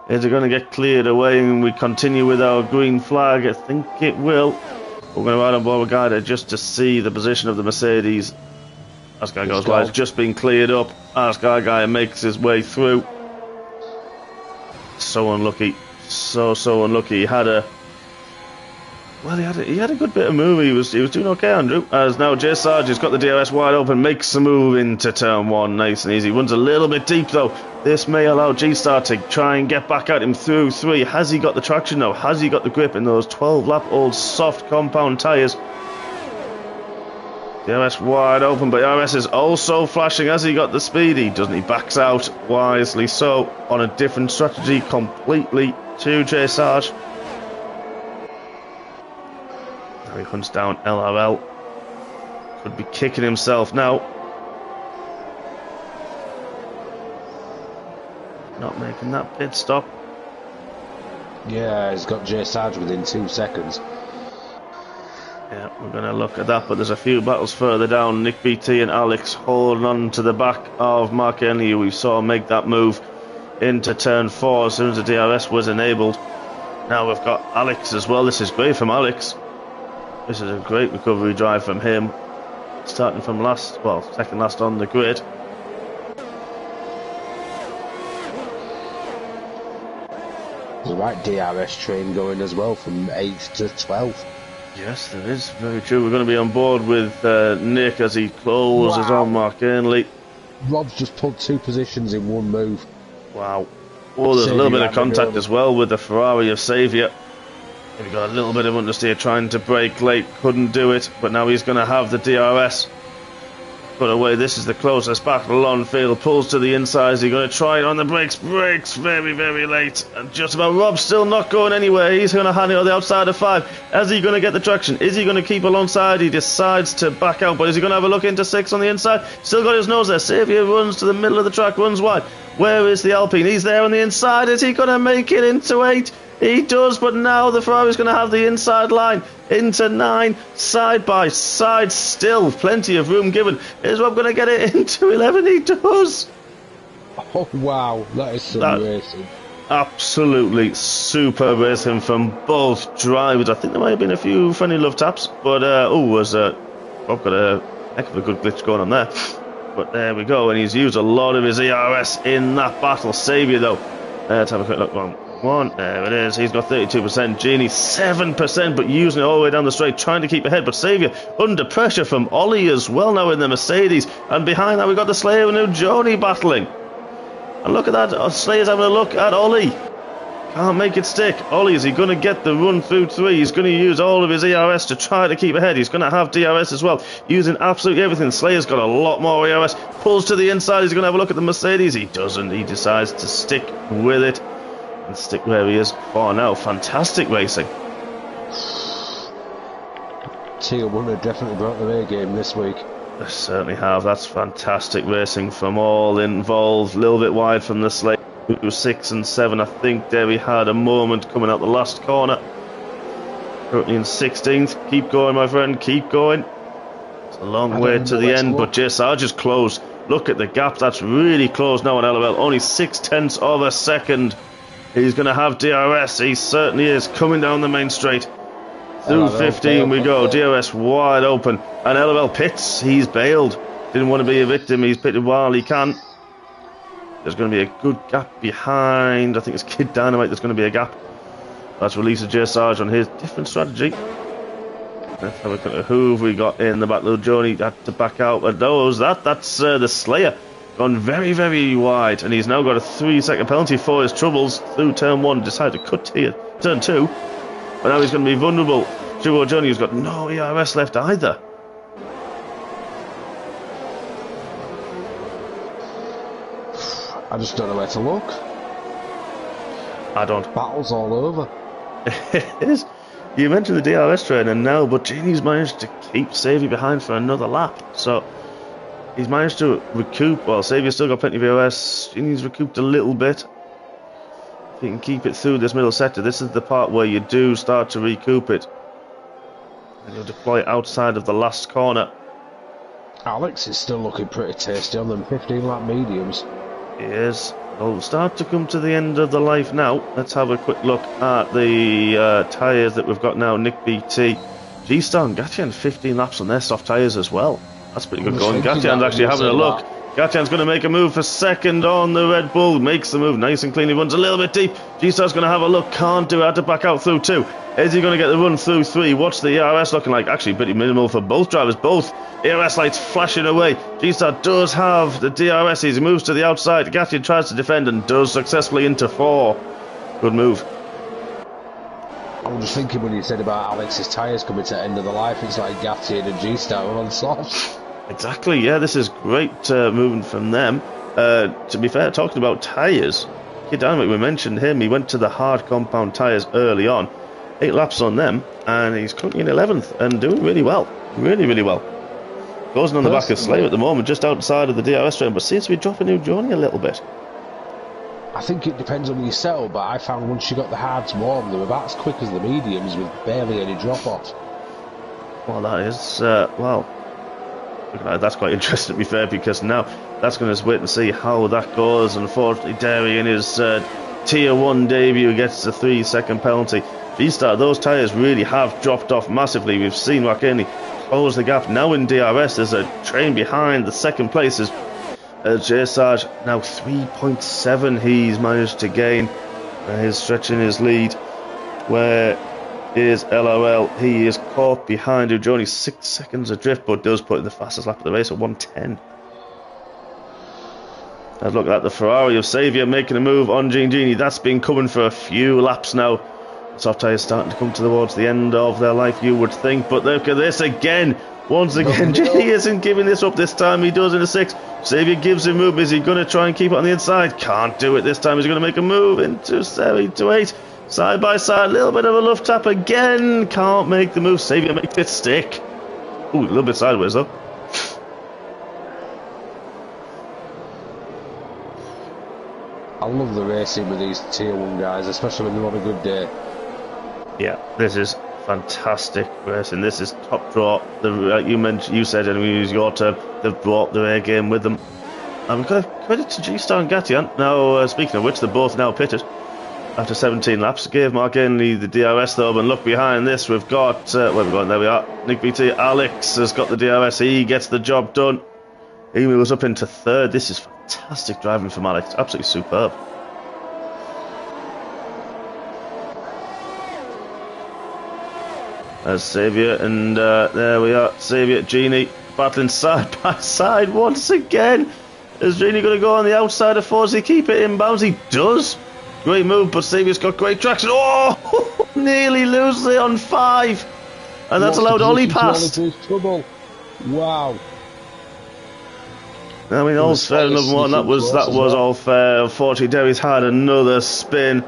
Is it going to get cleared away and we continue with our green flag? I think it will. We're going to ride on board with Guide just to see the position of the Mercedes. As Guy goes wide, it's just been cleared up. As Guy makes his way through. So unlucky. So unlucky. He had a good bit of move. He was doing okay, Andrew. As now J Sarge has got the DRS wide open, makes a move into turn 1, nice and easy. Runs a little bit deep though. This may allow G-Star to try and get back at him through 3. Has he got the traction now? Has he got the grip in those 12-lap-old soft compound tyres? DRS wide open, but DRS is also flashing. Has he got the speed? He doesn't. He backs out wisely so on a different strategy completely to J Sarge. Now he hunts down LRL. Could be kicking himself now. Not making that pit stop. Yeah, he's got J Sarge within 2 seconds. Yeah, we're going to look at that, but there's a few battles further down. Nick BT and Alex holding on to the back of Mark Henley, who we saw make that move into turn 4 as soon as the DRS was enabled. Now we've got Alex as well. This is great from Alex. This is a great recovery drive from him. Starting from second last on the grid. There's a right DRS train going as well from 8th to 12th. Yes, there is. Very true. We're going to be on board with Nick as he closes on Mark Henley. Rob's just pulled 2 positions in 1 move. Wow. Oh, there's a little bit of contact as well with the Ferrari of Saviour. He got a little bit of understeer trying to brake late, couldn't do it, but now he's going to have the DRS. Put away, this is the closest battle on field, pulls to the inside. Is he going to try it on the brakes? Brakes very, very late. And just about Rob's still not going anywhere. He's going to hand it on the outside of 5. Is he going to get the traction? Is he going to keep alongside? He decides to back out, but is he going to have a look into 6 on the inside? Still got his nose there. Saviour runs to the middle of the track, runs wide. Where is the Alpine? He's there on the inside. Is he going to make it into 8? He does, but now the Ferrari's going to have the inside line into 9, side by side, still plenty of room given. Is Rob going to get it into 11? He does. Oh wow, that is some racing. Absolutely superb racing from both drivers. I think there might have been a few friendly love taps, but Rob got a heck of a good glitch going on there. But there we go, and he's used a lot of his ERS in that battle. Saviour though, let's have a quick look. There it is. He's got 32%. Genie 7%, but using it all the way down the straight, trying to keep ahead. But Saviour under pressure from Ollie as well now in the Mercedes. And behind that we've got the Slayer and Ujoni battling. And look at that. Slayer's having a look at Ollie. Can't make it stick. Ollie, is he going to get the run through 3? He's going to use all of his ERS to try to keep ahead. He's going to have DRS as well, using absolutely everything. Slayer's got a lot more ERS. Pulls to the inside. He's going to have a look at the Mercedes. He doesn't. He decides to stick with it. And stick where he is for now. Fantastic racing. Tier 1 have definitely brought their A game this week. They certainly have. That's fantastic racing from all involved. A little bit wide from the slate. 6 and 7. I think there we had a moment coming out the last corner. Currently in 16th. Keep going, my friend. Keep going. It's a long way to the end, but J Sarge is closed. Look at the gap. That's really close now on LOL. Only 0.6 of a second. He's going to have DRS. He certainly is. Coming down the main straight. Through 15 we go. DRS wide open. And LOL pits. He's bailed. Didn't want to be a victim. He's pitted while he can. There's going to be a good gap behind. I think it's Kid Dynamite. There's going to be a gap. That's release of J Sarge on his different strategy. Let's have a look at who have we got in the battle. Joni had to back out. But that's the Slayer. Gone very, very wide, and he's now got a 3-second penalty for his troubles through turn 1. Decided to cut here, turn 2, but now he's going to be vulnerable. Joe Johnny, who's got no ERS left either. I just don't know where to look. I don't. Battles all over. It is. You mentioned the DRS train, and now, but Genie's managed to keep Saviour behind for another lap. So he's managed to recoup. Well, Saviour's still got plenty of EOS. He's recouped a little bit. If he can keep it through this middle sector, this is the part where you do start to recoup it. And you'll deploy outside of the last corner. Alex is still looking pretty tasty on them 15-lap mediums. He is. They'll start to come to the end of the life now. Let's have a quick look at the tyres that we've got now. Nick BT, G-Star and Gatyan 15 laps on their soft tyres as well. That's pretty good going. Gatyan's actually having a look. Gatyan's going to make a move for second on the Red Bull. Makes the move nice and clean. He runs a little bit deep. G-Star's going to have a look. Can't do it. Had to back out through 2. Is he going to get the run through 3? What's the ERS looking like? Actually, pretty minimal for both drivers. Both ERS lights flashing away. G-Star does have the DRS. He moves to the outside. Gatyan tries to defend and does successfully into 4. Good move. I was just thinking when you said about Alex's tyres coming to the end of the life, it's like Gatyan and G-Star are on softs. Exactly, yeah, this is great movement from them. To be fair, talking about tyres, Kid Dynamic, we mentioned him. He went to the hard compound tyres early on. 8 laps on them, and he's currently in 11th and doing really well. Really, really well. Goes on the back of Slave at the moment, just outside of the DRS train, but seems to be dropping Johnny a little bit. I think it depends on your setup, but I found once you got the hards warm, they were about as quick as the mediums with barely any drop-off. Well, that is, that's quite interesting to be fair, because now that's going to wait and see how that goes. Unfortunately, Derry in his Tier 1 debut gets the 3-second penalty. G-Star, those tyres really have dropped off massively. We've seen McKinney close the gap. Now in DRS, there's a train behind. The second place is J. Sarge. Now 3.7 he's managed to gain. He's stretching his lead. Where is LOL? He is caught behind Ujoni, 6 seconds adrift, but does put in the fastest lap of the race at 1:10. Let's look at the Ferrari of Saviour making a move on Genie. That's been coming for a few laps now. Soft tyres starting to come towards the end of their life, you would think, but look at this again. Once again, Genie isn't giving this up. This time he does in a 6. Saviour gives him move. Is he going to try and keep it on the inside? Can't do it this time. He's going to make a move into 7 to 8. Side by side, a little bit of a love tap again. Can't make the move. Saviour makes it stick. Ooh, a little bit sideways though. I love the racing with these Tier 1 guys, especially when they're on a good day. Yeah, this is fantastic racing. This is top draw. You said, and we use your term, they've brought their A game with them. And we've got to credit to G-Star and Gatyan. Now, speaking of which, they're both now pitted after 17 laps. Gave Mark Ainley the DRS though, and look behind this, we've got, where we're going, there we are. Nick BT, Alex has got the DRS, he gets the job done. He moves up into 3rd. This is fantastic driving from Alex, absolutely superb. There's Saviour, and there we are, Saviour, Genie, battling side by side once again. Is Genie going to go on the outside of 4? Does he keep it inbounds? He does. Great move, but Saviour's got great traction. Oh, nearly loses it on 5. And that's allowed Ollie past. Wow. I mean, all's fair, another one. That was all fair. Unfortunately, Derry's had another spin.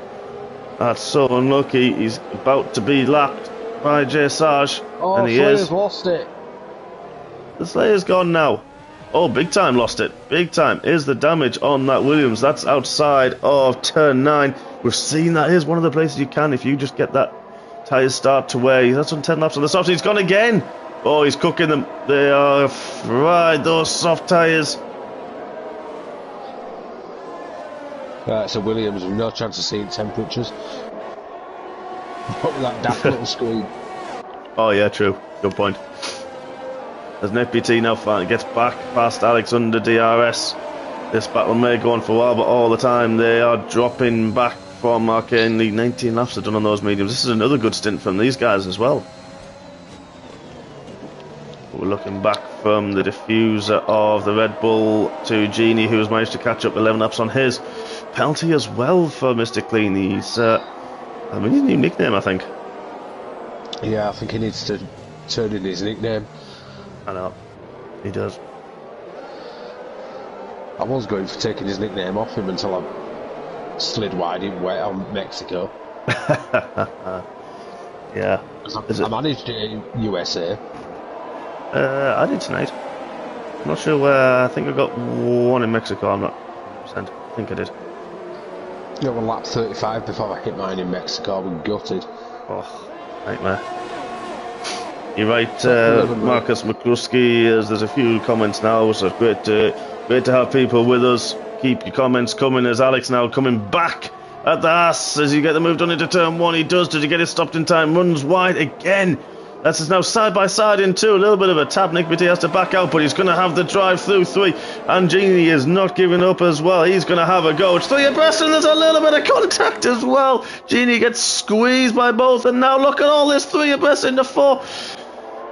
That's so unlucky. He's about to be lapped by J. Sarge. Oh, and he Slayer's lost it. The Slayer's gone now. Oh, big time lost it. Big time is the damage on that Williams. That's outside of turn 9. We've seen that is one of the places you can, if you just get that tyres start to wear. That's on 10 laps on the soft. He's gone again. Oh, he's cooking them. They are fried, those soft tyres. So Williams with no chance of seeing temperatures. Probably that daft little screen. Oh yeah, true. Good point. As NetBT now finally gets back past Alex under DRS. This battle may go on for a while, but all the time they are dropping back from Arcane League. 19 laps are done on those mediums. This is another good stint from these guys as well. We're looking back from the diffuser of the Red Bull to Genie, who has managed to catch up 11 laps on his. Penalty as well for Mr. Clean. He's I mean, his new nickname, I think. Yeah, I think he needs to turn in his nickname. I know, he does. I was going for taking his nickname off him until I slid wide in wet on Mexico. Yeah. I managed it in USA. I did tonight. I'm not sure where. I think I got one in Mexico. I'm not 100%. I think I did. Yeah, well, lap 35 before I hit mine in Mexico. I was gutted. Oh, nightmare. You're right, Living Marcus McCluskey. There's a few comments now, so great to have people with us. Keep your comments coming as Alex now coming back at the ass as you get the move done into turn one. He does. Did he get it stopped in time? Runs wide again. That's now side by side in two. A little bit of a tap. Nick Beattie has to back out, but he's going to have the drive through three. And Genie is not giving up as well. He's going to have a go. It's three abreast, and there's a little bit of contact as well. Genie gets squeezed by both, and now look at all this three abreast into four.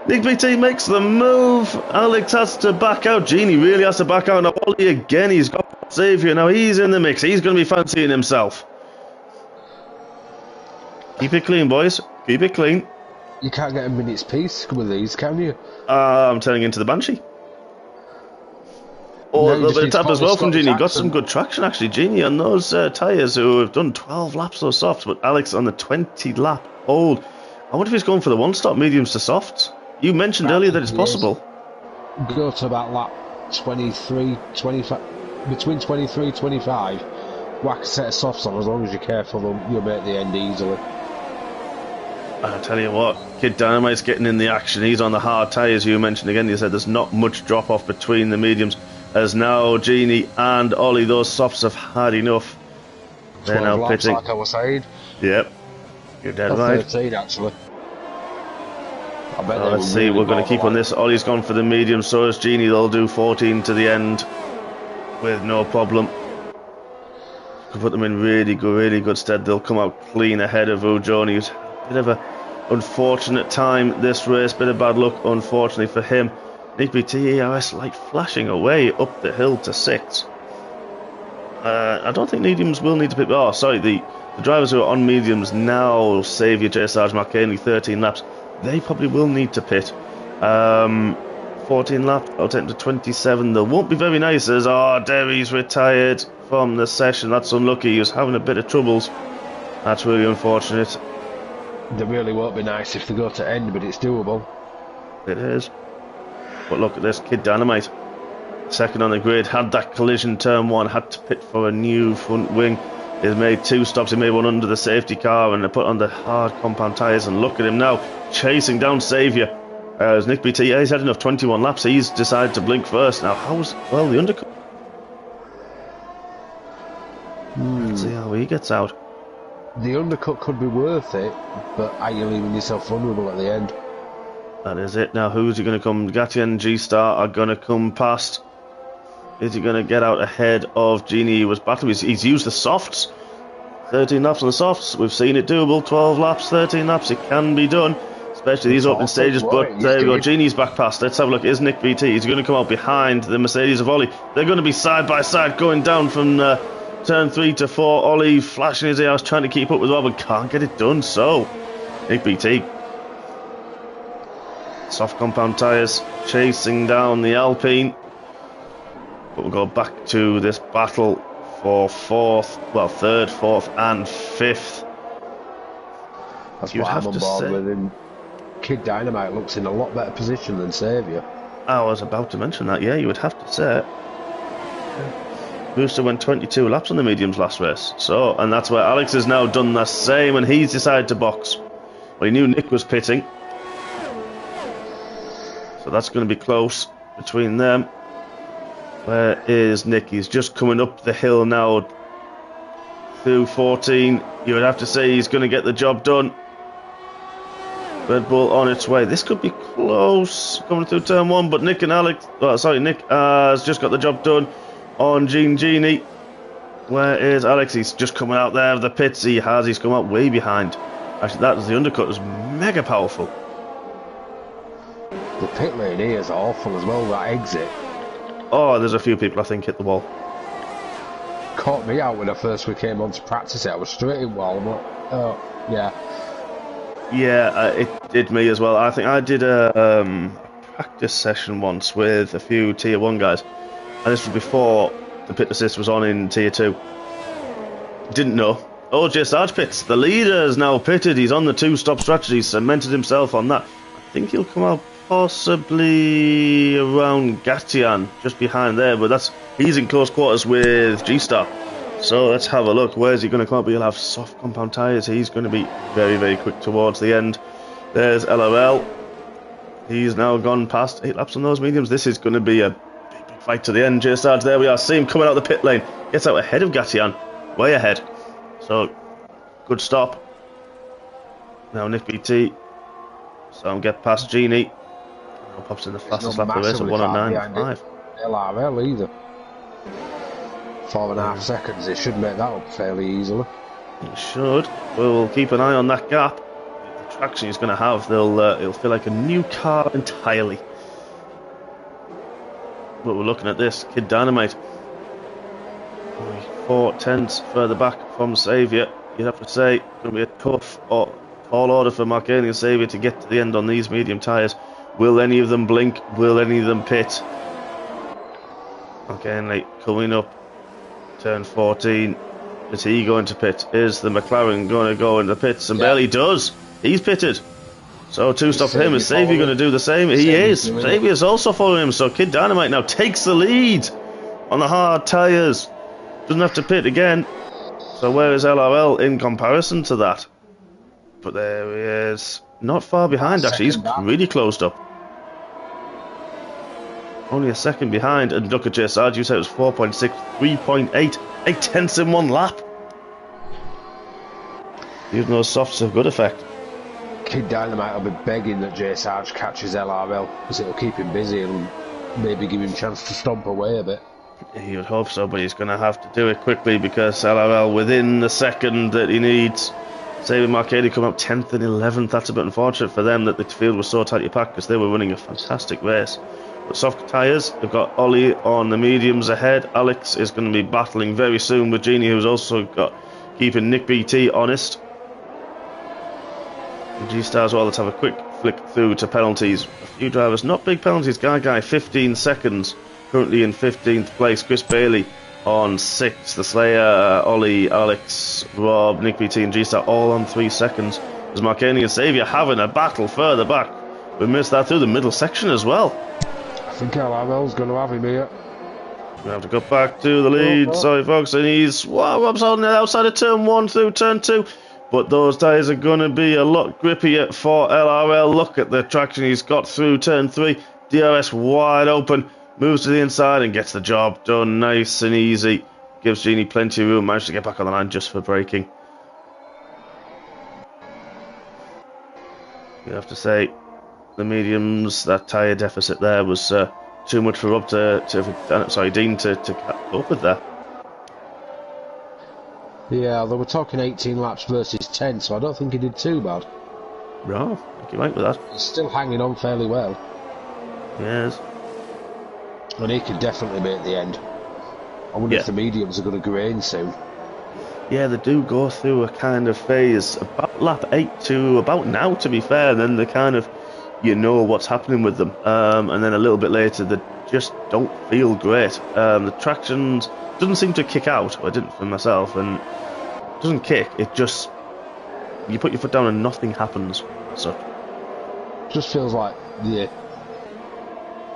Nick BT makes the move. Alex has to back out. Genie really has to back out. Now Ollie again. He's got Xavier. Now he's in the mix. He's going to be fancying himself. Keep it clean, boys. Keep it clean. You can't get a minute's piece with these, can you? I'm turning into the Banshee. Oh, No, a little bit of tap as well from Genie. Got some good traction actually, Genie, on those tyres who have done 12 laps of softs, but Alex on the 20 lap hold. I wonder if he's going for the one stop mediums to softs. You mentioned earlier that it's possible. Go to about lap 23, 25, between 23 and 25. Whack a set of softs on, as long as you're careful, you'll make the end easily. I tell you what, Kid Dynamite's getting in the action. He's on the hard tyres you mentioned again. You said there's not much drop off between the mediums. As now Genie and Ollie, those softs have had enough. They're now pitting. Like I was saying. Yep. You're dead right. 13 actually. I bet let's see, we're going to keep on this. Ollie's gone for the medium, so is Genie. They'll do 14 to the end with no problem. Could put them in really good stead. They'll come out clean ahead of Ujoni, who's a bit of an unfortunate time this race. Bit of bad luck, unfortunately for him. Nick BT ERS light flashing away up the hill to 6. I don't think mediums will need to pit. Oh, sorry, the drivers who are on mediums now, Xavier, J. Sarge, Mark Haney, 13 laps. They probably will need to pit. 14 laps, I'll take them to 27. They won't be very nice as, Derry's retired from the session. That's unlucky. He was having a bit of troubles. That's really unfortunate. They really won't be nice if they go to end, but it's doable. It is. But look at this, Kid Dynamite. Second on the grid, had that collision turn one, had to pit for a new front wing. He's made 2 stops, he made one under the safety car and they put on the hard compound tyres, and look at him now, chasing down Xavier. As Nick BT, he's had enough 21 laps, he's decided to blink first. Now the undercut? Let's see how he gets out. The undercut could be worth it, but are you leaving yourself vulnerable at the end? That is it. Now who's he going to come? Gatti and G-Star are going to come past. Is he going to get out ahead of Genie? He was battling. He's used the softs. 13 laps on the softs. We've seen it doable. 12 laps, 13 laps. It can be done, especially these opening stages. But there we go. Genie's back past. Let's have a look. Is Nick BT? He's going to come out behind the Mercedes of Ollie. They're going to be side by side going down from turn 3 to 4. Ollie flashing his ears, trying to keep up with Rob, but can't get it done. So Nick BT. Soft compound tyres chasing down the Alpine. But we'll go back to this battle for third, fourth and fifth. That's what I'm on board with him. Kid Dynamite looks in a lot better position than Xavier. I was about to mention that, yeah, you would have to say it. Booster went 22 laps on the mediums last race. So, and that's where Alex has now done the same, and he's decided to box. Well, he knew Nick was pitting. So that's going to be close between them. Where is Nick? He's just coming up the hill now through 14. You would have to say he's going to get the job done. Red Bull on its way. This could be close coming through turn 1, but Nick has just got the job done on Genie. Where is Alex? He's just coming out there of the pits. He's come out way behind. Actually, that was the undercut. It was mega powerful. The pit lane here is awful as well, that exit. Oh, there's a few people I think hit the wall. Caught me out when we came on to practice it. I was straight in wall, but yeah. Yeah, it did me as well. I think I did a practice session once with a few Tier 1 guys. And this was before the pit assist was on in Tier 2. Didn't know. OJ Sarge pits. The leader is now pitted. He's on the 2-stop strategy. Cemented himself on that. I think he'll come out possibly around Gatian, just behind there, but he's in close quarters with G-Star. So let's have a look. Where's he going to come up? He'll have soft compound tyres. He's going to be very, very quick towards the end. There's LRL. He's now gone past 8 laps on those mediums. This is going to be a big fight to the end. J Sarge, there we are. See him coming out the pit lane. Gets out ahead of Gatian. Way ahead. So, good stop. Now Nick BT. So I'm get past Genie. Now pops in the fastest lap of the race at 1:09.5. LRL either. 4.5 seconds. It should make that up fairly easily. It should. We'll keep an eye on that gap. The traction he's going to have, it'll feel like a new car entirely. But we're looking at this. Kid Dynamite. Only 4 tenths further back from Saviour. You'd have to say, it's going to be a tough or tall order for Marcani and Saviour to get to the end on these medium tyres. Will any of them blink? Will any of them pit? Okay, coming up. Turn 14. Is he going to pit? Is the McLaren going to go into the pits? And barely does. He's pitted. So 2 stop for him. Is Saviour going to do the same? He is. Saviour's also following him. So Kid Dynamite now takes the lead on the hard tyres. Doesn't have to pit again. So where is LRL in comparison to that? But there he is. Not far behind actually. He's really closed up. Only a second behind, and look at JSR, you said it was 4.6, 3.8, 8 tenths in 1 lap. Even those softs have good effect. Kid Dynamite will be begging that J Sarge catches LRL because it'll keep him busy and maybe give him a chance to stomp away a bit. He would hope so, but he's going to have to do it quickly because LRL within the second that he needs. Saving Marcadi come up 10th and 11th. That's a bit unfortunate for them that the field was so tightly packed because they were running a fantastic race. But soft tyres, they've got Ollie on the mediums ahead. Alex is going to be battling very soon with Genie, who's also got keeping Nick BT honest. And G-Star as well. Let's have a quick flick through to penalties. A few drivers, not big penalties. Guy 15 seconds, currently in 15th place. Chris Bailey on 6th. The Slayer, Ollie, Alex, Rob, Nick BT and G-Star all on 3 seconds. As Marcani and Saviour having a battle further back. We missed that through the middle section as well. I think LRL's going to have him here. We have to go back to the lead. Sorry, folks. And Rob's holding it outside of turn 1 through turn 2. But those tyres are going to be a lot grippier for LRL. Look at the traction he's got through turn 3. DRS wide open. Moves to the inside and gets the job done nice and easy. Gives Genie plenty of room. Managed to get back on the line just for braking. You have to say, the mediums, that tyre deficit there was too much for Rob Dean to cope with there. Yeah, they were talking 18 laps versus 10, so I don't think he did too bad. No, I think you're right with that. He's still hanging on fairly well. Yes. And he could definitely be at the end. I wonder if the mediums are going to grain soon. Yeah, they do go through a kind of phase about lap 8 to about now, to be fair, and then they kind of, you know what's happening with them. And then a little bit later, they just don't feel great. The traction doesn't seem to kick out. I didn't for myself, and it doesn't kick. It just, you put your foot down and nothing happens. So just feels like you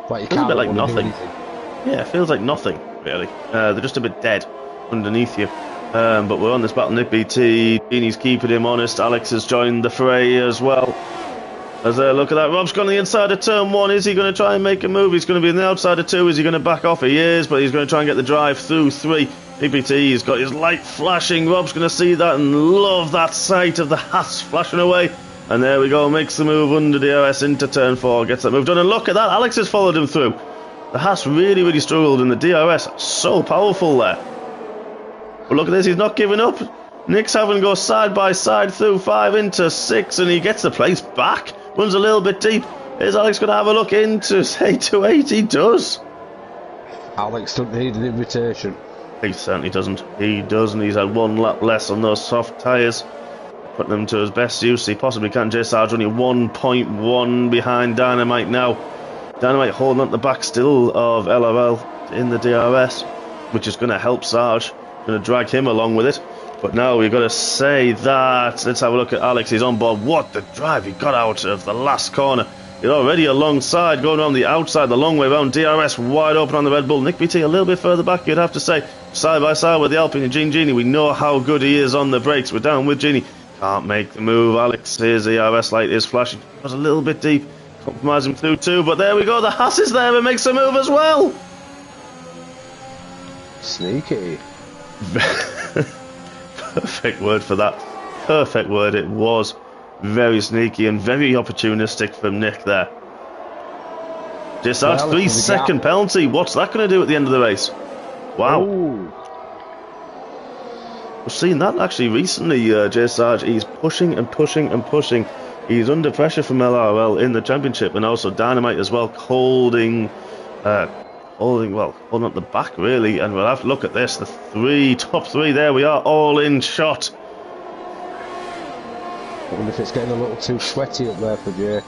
can't. Feels a bit like nothing. Yeah, it feels like nothing really. They're just a bit dead underneath you. But we're on this battle. Nick BT, Genie's keeping him honest. Alex has joined the fray as well. As look at that, Rob's gone on the inside of turn 1. Is he going to try and make a move? He's going to be on the outside of 2. Is he going to back off? He is, but he's going to try and get the drive through 3. PPT, he's got his light flashing. Rob's going to see that and love that sight of the Haas flashing away. And there we go, makes the move under DRS into turn 4, gets that move done. And look at that, Alex has followed him through. The Haas really struggled, and the DRS so powerful there. But look at this, he's not giving up. Nick's having to go side by side through 5 into 6, and he gets the place back. Runs a little bit deep. Is Alex going to have a look into, say, 2.8? He does. Alex doesn't need an invitation. He certainly doesn't. He doesn't. He's had 1 lap less on those soft tyres. Putting them to his best use. He possibly can. J Sarge only 1.1 behind Dynamite now. Dynamite holding on to the back still of LRL in the DRS, which is going to help Sarge. Going to drag him along with it. But now we've got to say that. Let's have a look at Alex. He's on board. What the drive he got out of the last corner. You're already alongside, going around the outside, the long way round. DRS wide open on the Red Bull. Nick BT a little bit further back, you'd have to say. Side by side with the Alpine and Genie. We know how good he is on the brakes. We're down with Genie. Can't make the move. Alex, his ERS light is flashing. It was a little bit deep. Compromise him through too, but there we go. The Haas is there and makes a move as well. Sneaky. Perfect word for that. Perfect word. It was very sneaky and very opportunistic from Nick there. Just that 3-second penalty. What's that going to do at the end of the race? Wow. Ooh. We've seen that actually recently, J Sarge. He's pushing and pushing and pushing. He's under pressure from LRL in the championship, and also Dynamite as well, holding up the back really. And we'll have to look at this. The top three. There we are, all in shot. I wonder if it's getting a little too sweaty up there for Jay.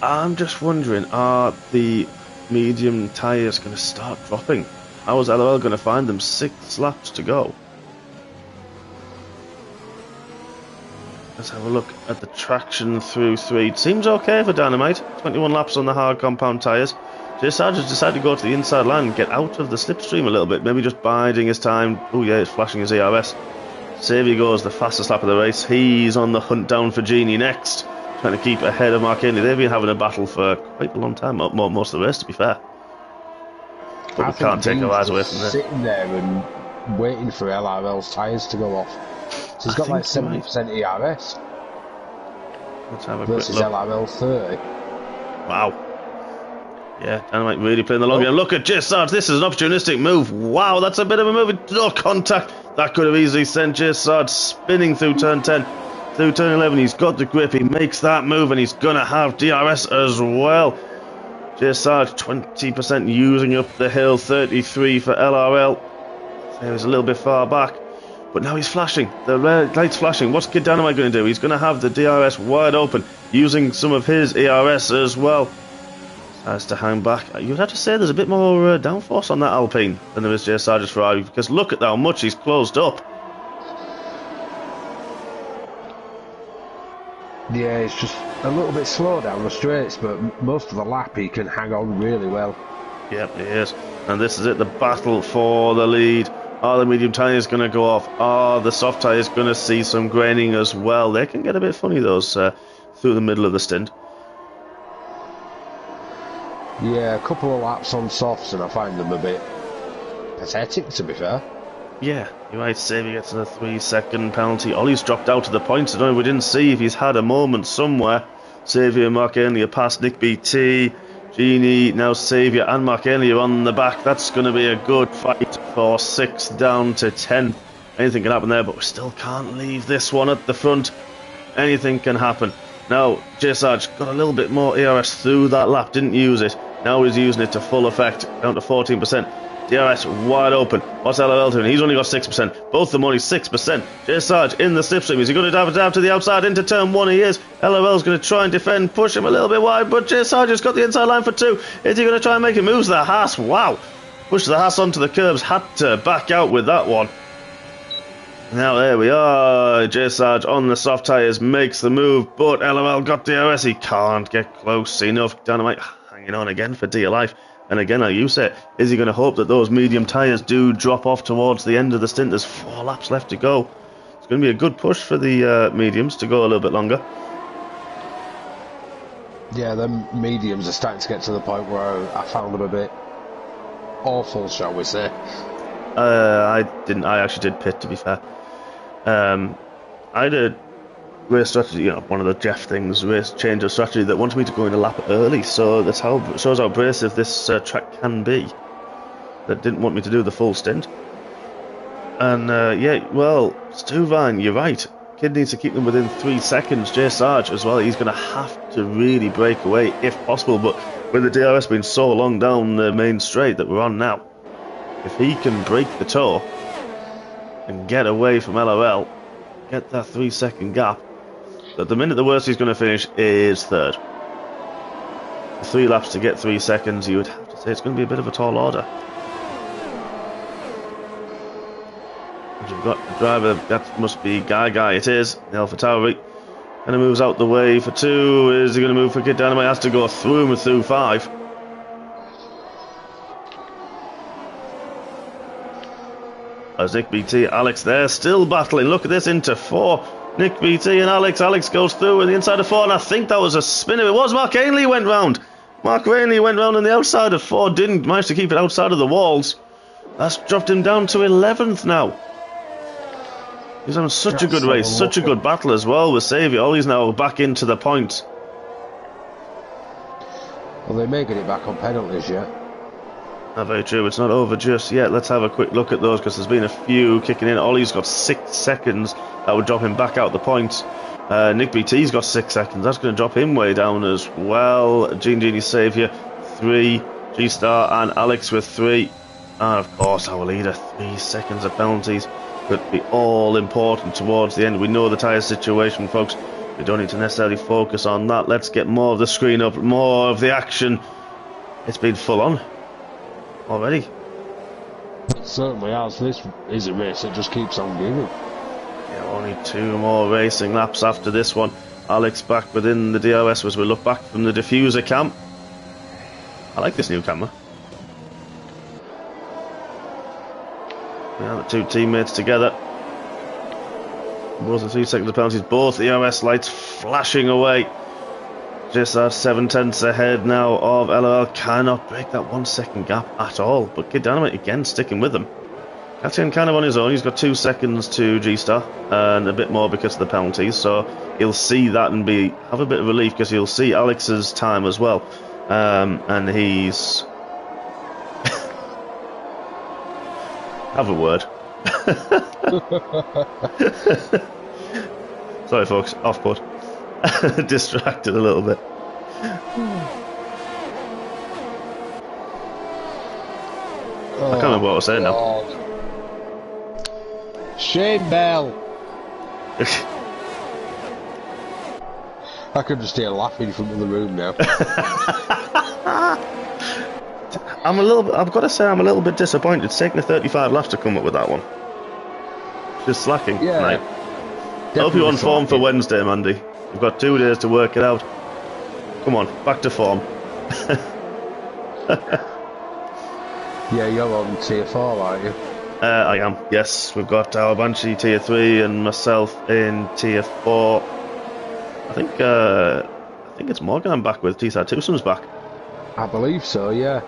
I'm just wondering, are the medium tyres going to start dropping? How is LRL going to find them? 6 laps to go. Let's have a look at the traction through 3. It seems okay for Dynamite. 21 laps on the hard compound tyres. Jay Sarge has decided to go to the inside line and get out of the slipstream a little bit. Maybe just biding his time. Oh yeah, it's flashing his ERS. Saviour goes the fastest lap of the race. He's on the hunt down for Genie next. Trying to keep ahead of Mark Ainley. They've been having a battle for quite a long time. Most of the race, to be fair. But we can't take our eyes away from this. Sitting there and waiting for LRL's tyres to go off. So he's got like 70% ERS. Let's have a versus quick look. LRL 30. Wow. Yeah, Dynamite really playing the long game. Look at Jay Sarge. This is an opportunistic move. Wow, that's a bit of a move. No contact. That could have easily sent Jay Sarge spinning through turn 10. Through turn 11, he's got the grip. He makes that move, and he's going to have DRS as well. Jay Sarge, 20% using up the hill. 33 for LRL. There he's a little bit far back. But now he's flashing. The red light's flashing. What's Kid Dynamite going to do? He's going to have the DRS wide open, using some of his ERS as well. Has to hang back. You'd have to say there's a bit more downforce on that Alpine than there is Jay Sarge's Ferrari, because look at how much he's closed up. Yeah, it's just a little bit slow down the straights, but most of the lap he can hang on really well. Yep, he is. And this is it, the battle for the lead. Are the medium tyres going to go off? Are the soft tyres going to see some graining as well? They can get a bit funny, those, through the middle of the stint. Yeah, a couple of laps on softs and I find them a bit pathetic, to be fair. Yeah, you're right. Saviour gets a 3-second penalty. Ollie's dropped out of the points. I don't know, we didn't see if he's had a moment somewhere. Saviour and Mark Ainley are past Nick BT. Genie, now Saviour and Mark Ainley are on the back. That's going to be a good fight for 6 down to 10. Anything can happen there, but we still can't leave this one at the front. Anything can happen. Now, Jay Sarge got a little bit more ERS through that lap, didn't use it. Now he's using it to full effect, down to 14%. DRS wide open. What's LRL doing? He's only got 6%. Both of them only 6%. Jay Sarge in the slipstream. Is he going to dive to the outside into turn 1? He is. LRL's going to try and defend, push him a little bit wide, but Jay Sarge has got the inside line for 2. Is he going to try and make it moves the Haas? Wow. Push the Haas onto the curbs. Had to back out with that one. Now there we are. Jay Sarge on the soft tyres makes the move, but LRL got DRS. He can't get close enough. Dynamite hanging on again for dear life. And again, like you said, is he going to hope that those medium tyres do drop off towards the end of the stint? There's 4 laps left to go. It's going to be a good push for the mediums to go a little bit longer. Yeah, the mediums are starting to get to the point where I found them a bit awful, shall we say. I actually did pit, to be fair. I had a race strategy, you know, one of the Jeff things, race change of strategy that wanted me to go in a lap early, so that's how shows how abrasive this track can be. That didn't want me to do the full stint. And yeah, well, Stuvine, you're right. Kid needs to keep them within 3 seconds. Jay Sarge as well, he's going to have to really break away if possible, but with the DRS being so long down the main straight that we're on now, if he can break the toe and get away from LRL, get that 3-second gap, at the minute the worst he's going to finish is 3rd. 3 laps to get 3 seconds, you would have to say it's going to be a bit of a tall order. And you've got the driver, that must be Guy, it is, the AlphaTauri. And he moves out the way for 2. Is he going to move for Kid Dynamite? Has to go through him through 5. As Nick BT, Alex there, still battling. Look at this, into 4. Nick BT and Alex. Alex goes through in the inside of 4, and I think that was a spinner. It was Mark Ainley went round. Mark Ainley went round on the outside of 4, didn't manage to keep it outside of the walls. That's dropped him down to 11th now. He's having such a good race, such a good battle as well with Saviour. Ollie's now back into the point. Well, they may get it back on penalties yet. Not very true, it's not over just yet. Let's have a quick look at those because there's been a few kicking in. Ollie's got 6 seconds. That would drop him back out the points. Nick BT's got 6 seconds. That's going to drop him way down as well. Genie Saviour 3. G-Star and Alex with 3. And of course our leader, 3 seconds of penalties. Could be all important towards the end. We know the tyre situation, folks. We don't need to necessarily focus on that. Let's get more of the screen up, more of the action. It's been full on already. It certainly has. This is a race that just keeps on giving. Yeah, only 2 more racing laps after this one. Alex back within the DRS as we look back from the diffuser cam. I like this new camera. Yeah, the 2 teammates together. Both the 3 seconds of penalties, both the EOS lights flashing away. Just 7/10 ahead now of LOL. Cannot break that 1 second gap at all. But Kid Dynamite again sticking with them. Etienne kind of on his own. He's got 2 seconds to G-Star and a bit more because of the penalties. So he'll see that and have a bit of relief because he'll see Alex's time as well. And he's... have a word. Sorry folks, off put. Distracted a little bit. I can't remember what I was saying now. Shane Bell. I could just hear laughing from the room now. I've got to say I'm a little bit disappointed. It's taken 35 laps to come up with that one. Just slacking. Yeah. Right. I hope you're on form for Wednesday, Mandy. You've got 2 days to work it out. Come on, back to form. Yeah, you're on tier 4, aren't you? I am, yes. We've got our Banshee tier 3 and myself in tier 4. I think it's Morgan I'm back with. T-Side Twosom's back. I believe so, yeah.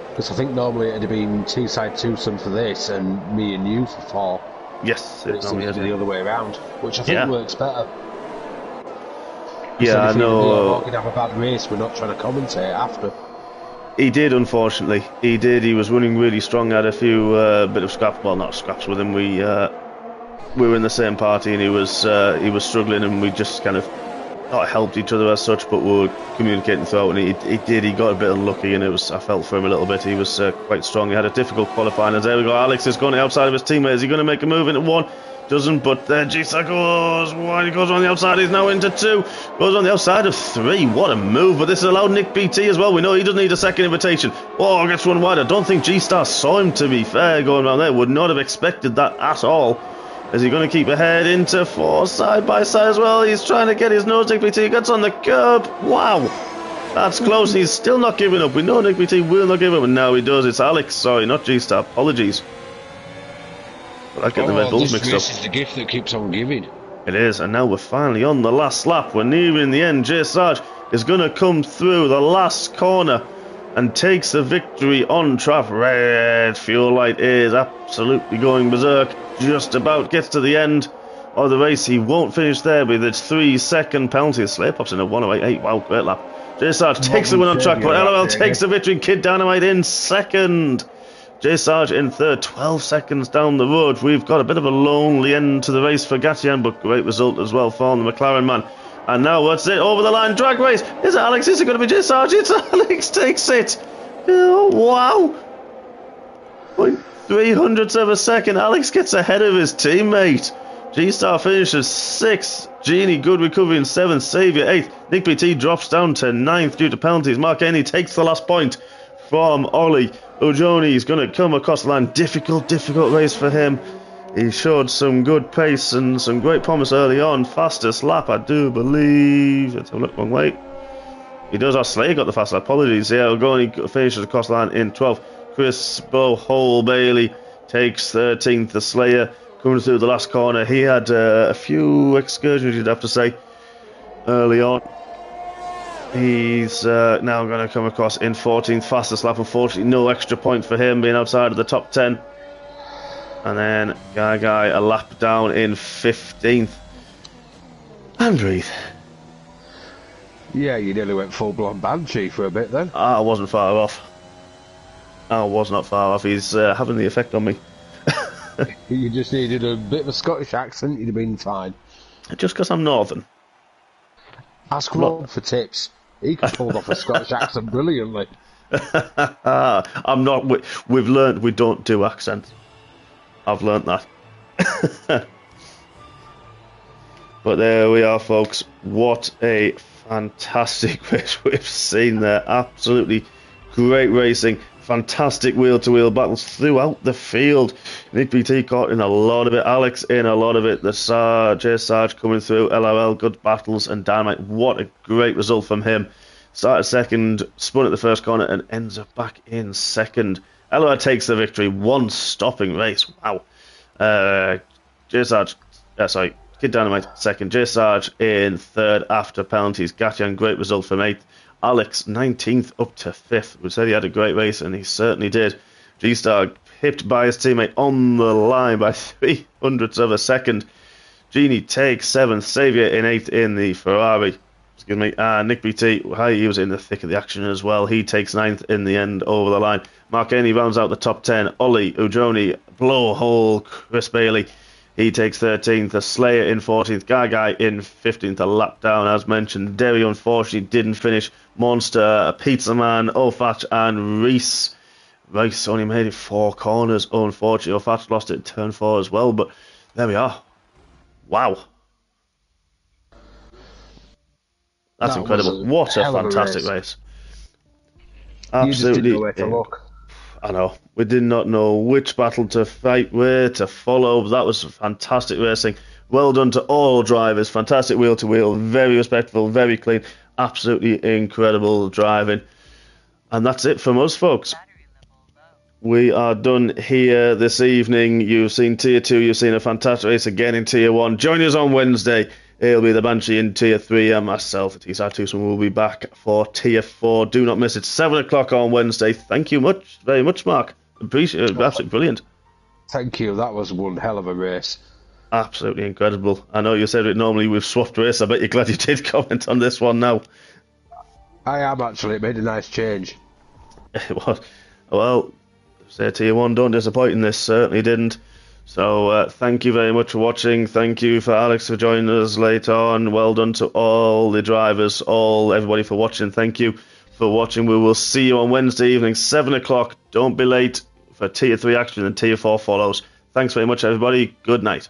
Because I think normally it'd have been T-Side Twosome for this and me and you for 4. Yes, it seems to be the other way around, which I think works better. Yeah, I know. Morgan have a bad race, we're not trying to commentate after. He did, unfortunately. He did. He was running really strong. Had a few bit of scraps. Well, not scraps with him. We were in the same party, and he was struggling, and we just kind of not helped each other as such, but we were communicating throughout. And he got a bit unlucky, and I felt for him a little bit. He was quite strong. He had a difficult qualifying. And there we go. Alex is going outside of his teammate. Is he going to make a move into 1? Doesn't, but then G-Star goes wide. He goes on the outside. He's now into 2. Goes on the outside of 3. What a move! But this has allowed Nick BT as well. We know he doesn't need a second invitation. Oh, gets one wide. I don't think G-Star saw him, to be fair, going around there. Would not have expected that at all. Is he going to keep ahead into 4 side by side as well? He's trying to get his nose. Nick BT gets on the curb. Wow, that's close. He's still not giving up. We know Nick BT will not give up, and now he does. It's Alex. Sorry, not G-Star. Apologies. But I get the Red Bulls mixed up. This is the gift that keeps on giving. It is, and now we're finally on the last lap. We're nearing the end. J Sarge is going to come through the last corner and takes the victory on track. Red fuel light is absolutely going berserk. Just about gets to the end of the race. He won't finish there with its 3-second penalty. Slay pops in a 1:08.8. Wow, great lap. J Sarge takes the win on track, but LOL takes the victory. Kid Dynamite in second. J Sarge in third, 12 seconds down the road. We've got a bit of a lonely end to the race for Gatian, but great result as well for the McLaren man. And now what's it? Over the line, drag race. Is it Alex? Is it going to be J Sarge? It's Alex takes it. Oh, wow. 0.3 of a second. Alex gets ahead of his teammate. G-Star finishes 6th. Genie, good recovery in 7th. Saviour 8th. Nick BT drops down to 9th due to penalties. Mark Haney takes the last point from Ollie. Ojoni is going to come across the line. Difficult race for him. He showed some good pace and some great promise early on. Fastest lap, I do believe. Let's have a look, wrong way. He does. Our Slayer got the fast lap. Apologies. Yeah, Ogoni finishes across the line in 12th. Chris Bohole Bailey takes 13th. The Slayer coming through the last corner. He had a few excursions, you'd have to say, early on. He's now going to come across in 14th. Fastest lap, unfortunately. No extra point for him being outside of the top 10. And then Guy a lap down in 15th. And breathe. Yeah, you nearly went full-blown Banshee for a bit then. I wasn't far off. I was not far off. He's having the effect on me. You just needed a bit of a Scottish accent, you'd have been fine. Just because I'm northern. Ask Rob for tips. He can pull off a Scottish accent brilliantly. I'm not. We've learned we don't do accents. I've learnt that. But there we are, folks. What a fantastic race we've seen there. Absolutely great racing. Fantastic wheel-to-wheel battles throughout the field. Nick BT caught in a lot of it. Alex in a lot of it. The J Sarge coming through. LOL, good battles. And Dynamite, what a great result from him. Started second, spun at the first corner, and ends up back in second. LOL takes the victory. One stopping race. Wow. J Sarge, sorry, Kid Dynamite second. J Sarge in third after penalties. Gatyan, great result from 8th. Alex 19th up to 5th. We said he had a great race, and he certainly did. G-Star hipped by his teammate on the line by 300ths of a second. Genie takes 7th. Xavier in 8th in the Ferrari. Excuse me. Nick BT, he was in the thick of the action as well. He takes 9th in the end over the line. Mark Aney rounds out the top 10. Ollie Ujoni, blowhole. Chris Bailey, he takes 13th. The Slayer in 14th. Guy in 15th. A lap down, as mentioned. Derry, unfortunately, didn't finish. Monster, Pizza Man, Ofach, and Reese. Reese only made it 4 corners. Unfortunately, Ofach lost it in turn 4 as well. But there we are. Wow. That's incredible. What a fantastic race. Absolutely. You just didn't know where to look. I know. We did not know which battle to fight, where to follow. That was fantastic racing. Well done to all drivers. Fantastic wheel-to-wheel. Very respectful, very clean. Absolutely incredible driving. And that's it from us, folks. We are done here this evening. You've seen Tier 2. You've seen a fantastic race again in Tier 1. Join us on Wednesday. It'll be the Banshee in Tier 3 and myself, T-Side Tucson, will be back for Tier 4. Do not miss it. 7 o'clock on Wednesday. Thank you very much, Mark. Appreciate it. Absolutely brilliant. Thank you. That was one hell of a race. Absolutely incredible. I know you said it normally we've swapped race. I bet you're glad you did comment on this one now. I am actually. It made a nice change. It was. Well, say Tier 1 don't disappoint, and this certainly didn't. So thank you very much for watching. Thank you for Alex for joining us later on. Well done to all the drivers, everybody for watching. Thank you for watching. We will see you on Wednesday evening, 7 o'clock. Don't be late for Tier 3 action and Tier 4 follows. Thanks very much, everybody. Good night.